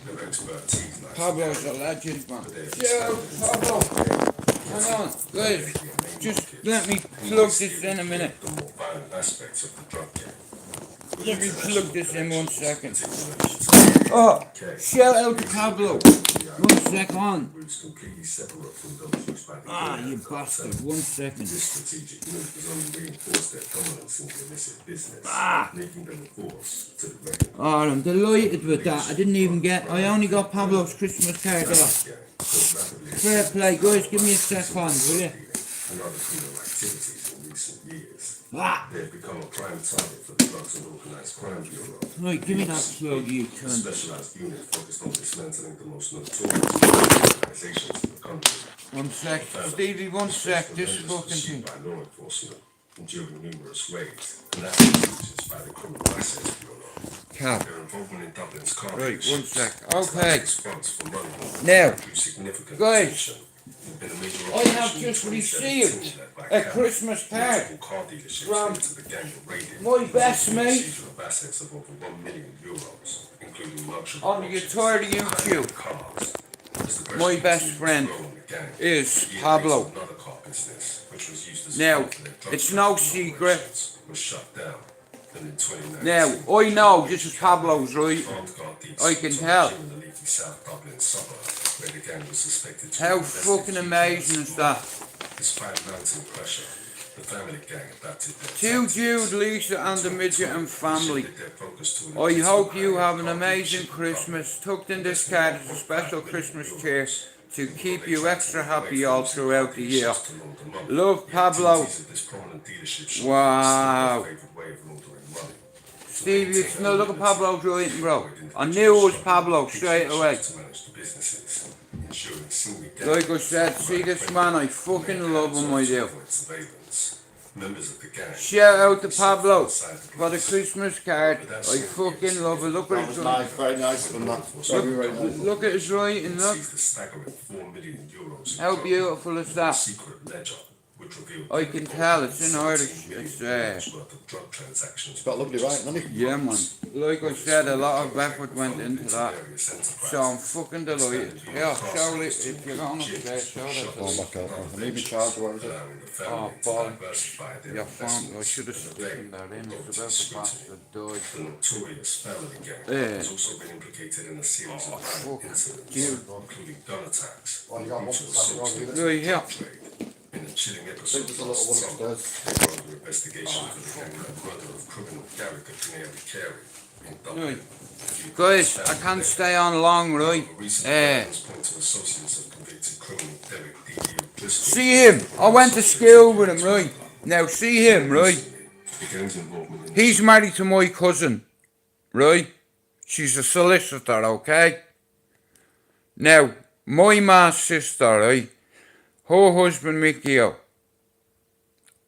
Their expertise lies Pablo's a legend, man. Yeah, Pablo. Hang on, guys. Just let me plug this in a minute. the more violent aspects of the drug game. Let me plug this in 1 second. Oh, Okay. shout out to Pablo. 1 second. Routes completely separate from those used by the Ah, you Ghanaian bastard. cartel. 1 second. This strategic move has only reinforced their dominance in the illicit business, making them a force to be reckoned with. Oh, I'm delighted with that. I didn't even get. I only got Pablo's Christmas card off. Fair play, guys. Give me a second, will you? And other criminal activities in recent years. Ah! They have become a prime target for the Drugs and Organised Crime Bureau. Right, give me that plug, you A cunt. specialised unit focused on dismantling the most notorious organisations in the country. 1 sec. Stevie, 1 sec. This Tremendous fucking pursuit thing. by law enforcement during numerous raids, and that includes by the Criminal Assets Bureau. Cap. Their involvement in Dublin's car Right, 1 dealerships sec. has Okay. raised funds for money Now, through significant guys, attention. In a major I have operation in just 2017 received led by a CAB, Christmas card multiple car dealerships from linked to the gang were raided, my best resulting in the mate seizure of assets of over €1 million, including luxury on the watches, entire YouTube. high-end cars. As the My pressure best continued to friend grow on the gang, is the Pablo. inmates of another car business, which was used as a Now, front for their drug it's no trafficking secret. operations, was shut down. And in 2019, Now, I know this is Pablo's, right? armed guard deeds I can on tell. in the leafy South Dublin suburb, where the gang was suspected to How have invested fucking huge amazing amounts is of that? money. Despite mounting pressure, the family gang adapted their To tactics. Jude, Lisa and the midget and family. Shifted their focus to an I increasing hope you high-end have an car amazing dealership Christmas. Tucked in this investing card over is a special €5 Christmas million cheer to in keep what you they extra tried to happy get all away from throughout the year. dealerships to launder money. Love, The Pablo. activities of this prominent dealership shop Wow. was still their favourite way of laundering money. Stevie, it's no look at Pablo's writing, bro. I knew it was Pablo straight away. To manage the businesses, ensuring senior Like I said, see this man, I fucking love him, I do. surveillance. Members of the gang. Shout out to Pablo for the Christmas card. I fucking love it. Look at his writing. Very nice from that. Very nice. Look at his writing, look. Seized a staggering €4 million in How drug beautiful is that? secret ledger, which revealed I can tell it's in Irish. It's worth of drug transactions. It's got a lovely writing, hasn't it? yeah, man. Like I said, a lot of effort went into that. So I'm fucking delighted. Yeah, show it if you're going upstairs, show that to Oh me. my god, I need my charger, where is it? Oh, boy. Your phone, I should have taken that in. It's about to pass the door. The notorious family gang Yeah. has also been implicated in a series of violent incidents, Dude. including gun attacks, Well, you got one mutual for that, assaults, wrong, and either. Right here. trade. In a chilling I episode think there's a little one last summer, upstairs. they brought under investigation for the gang-led murder of criminal Garrick at Canary Carey in Dublin. Right. Guys, I can't stay on long, right? Recent evidence point to associates of convicted criminal Derek D.D. O'Driscoll. See him. I went to school with him, right? Now see him, right? The gang's involvement in He's married to my cousin, right? She's a solicitor, okay? Now, my ma's sister, right? Her husband, Mickey,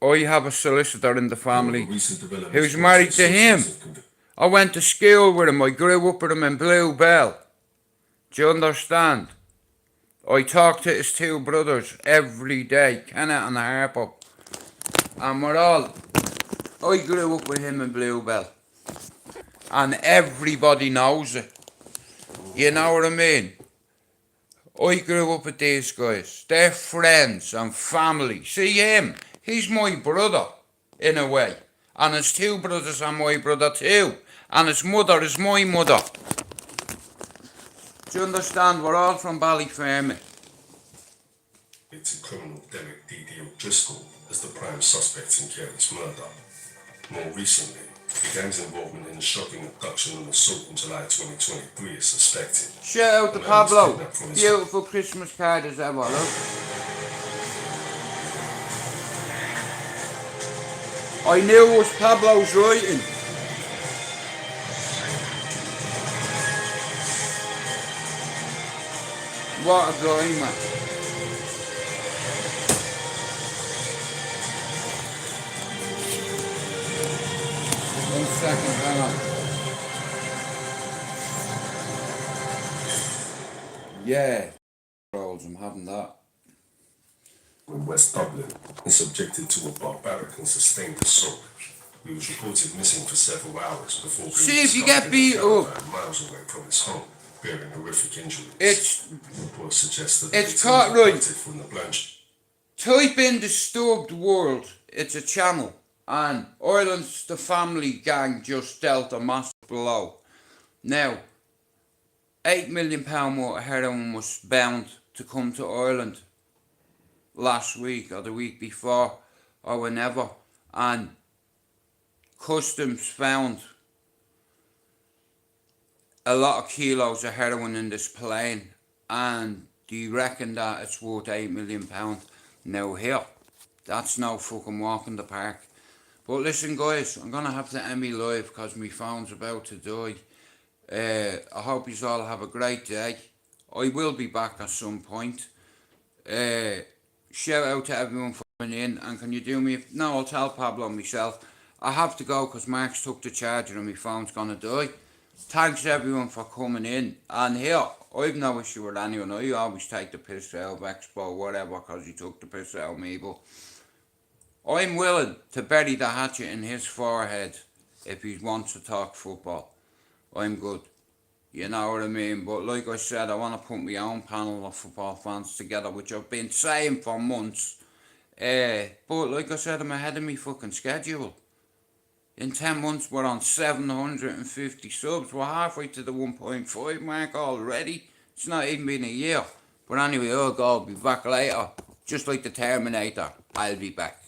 I have a solicitor in the family who's married to him. I went to school with him. I grew up with him in Bluebell. Do you understand? I talk to his two brothers every day, Kenneth and Harper. And we're all... I grew up with him in Bluebell. And everybody knows it. You know what I mean? I grew up with these guys. They're friends and family. See him? He's my brother, in a way. And his two brothers are my brother too. And his mother is my mother. Do you understand? We're all from Ballyfermot. It's a criminal Derek D.D. O'Driscoll as the prime suspect in Carey's murder. More recently, the gang's involvement in the shocking abduction and assault in July 2023 is suspected. Shout out to The man was Pablo. kidnapped from his Beautiful Christmas card as ever, look. I knew it was Pablo's writing. What a guy, man. One second, hang on. Yeah, rolls, I'm having that. in West Dublin and subjected to a barbaric and sustained assault. He was reported missing for several hours before being See if you discovered get in a beat up. caravan miles away from his home, bearing horrific injuries. It's Reports suggest that it's the caught victim was right. abducted from the Blanche. Type in Disturbed World, it's a channel, and Ireland's The Family Gang just dealt a massive blow. Now, £8 million worth of heroin was bound to come to Ireland last week or the week before or whenever, and customs found a lot of kilos of heroin in this plane, and do you reckon that it's worth £8 million? Now here, that's no fucking walk in the park. But listen guys, I'm gonna have to end me live because my phone's about to die. I hope you all have a great day. I will be back at some point. Shout out to everyone for coming in, and can you do me no, I'll tell Pablo myself. I have to go because Mark's took the charger and my phone's gonna die. Thanks everyone for coming in, and here, I've no issue with anyone. I always take the piss out of Expo, whatever, because he took the piss out of me, but I'm willing to bury the hatchet in his forehead if he wants to talk football. I'm good. You know what I mean? But like I said, I want to put my own panel of football fans together, which I've been saying for months. But like I said, I'm ahead of my fucking schedule. In 10 months, we're on 750 subs. We're halfway to the 1.5 mark already. It's not even been a year. But anyway, I'll be back later. Just like the Terminator, I'll be back.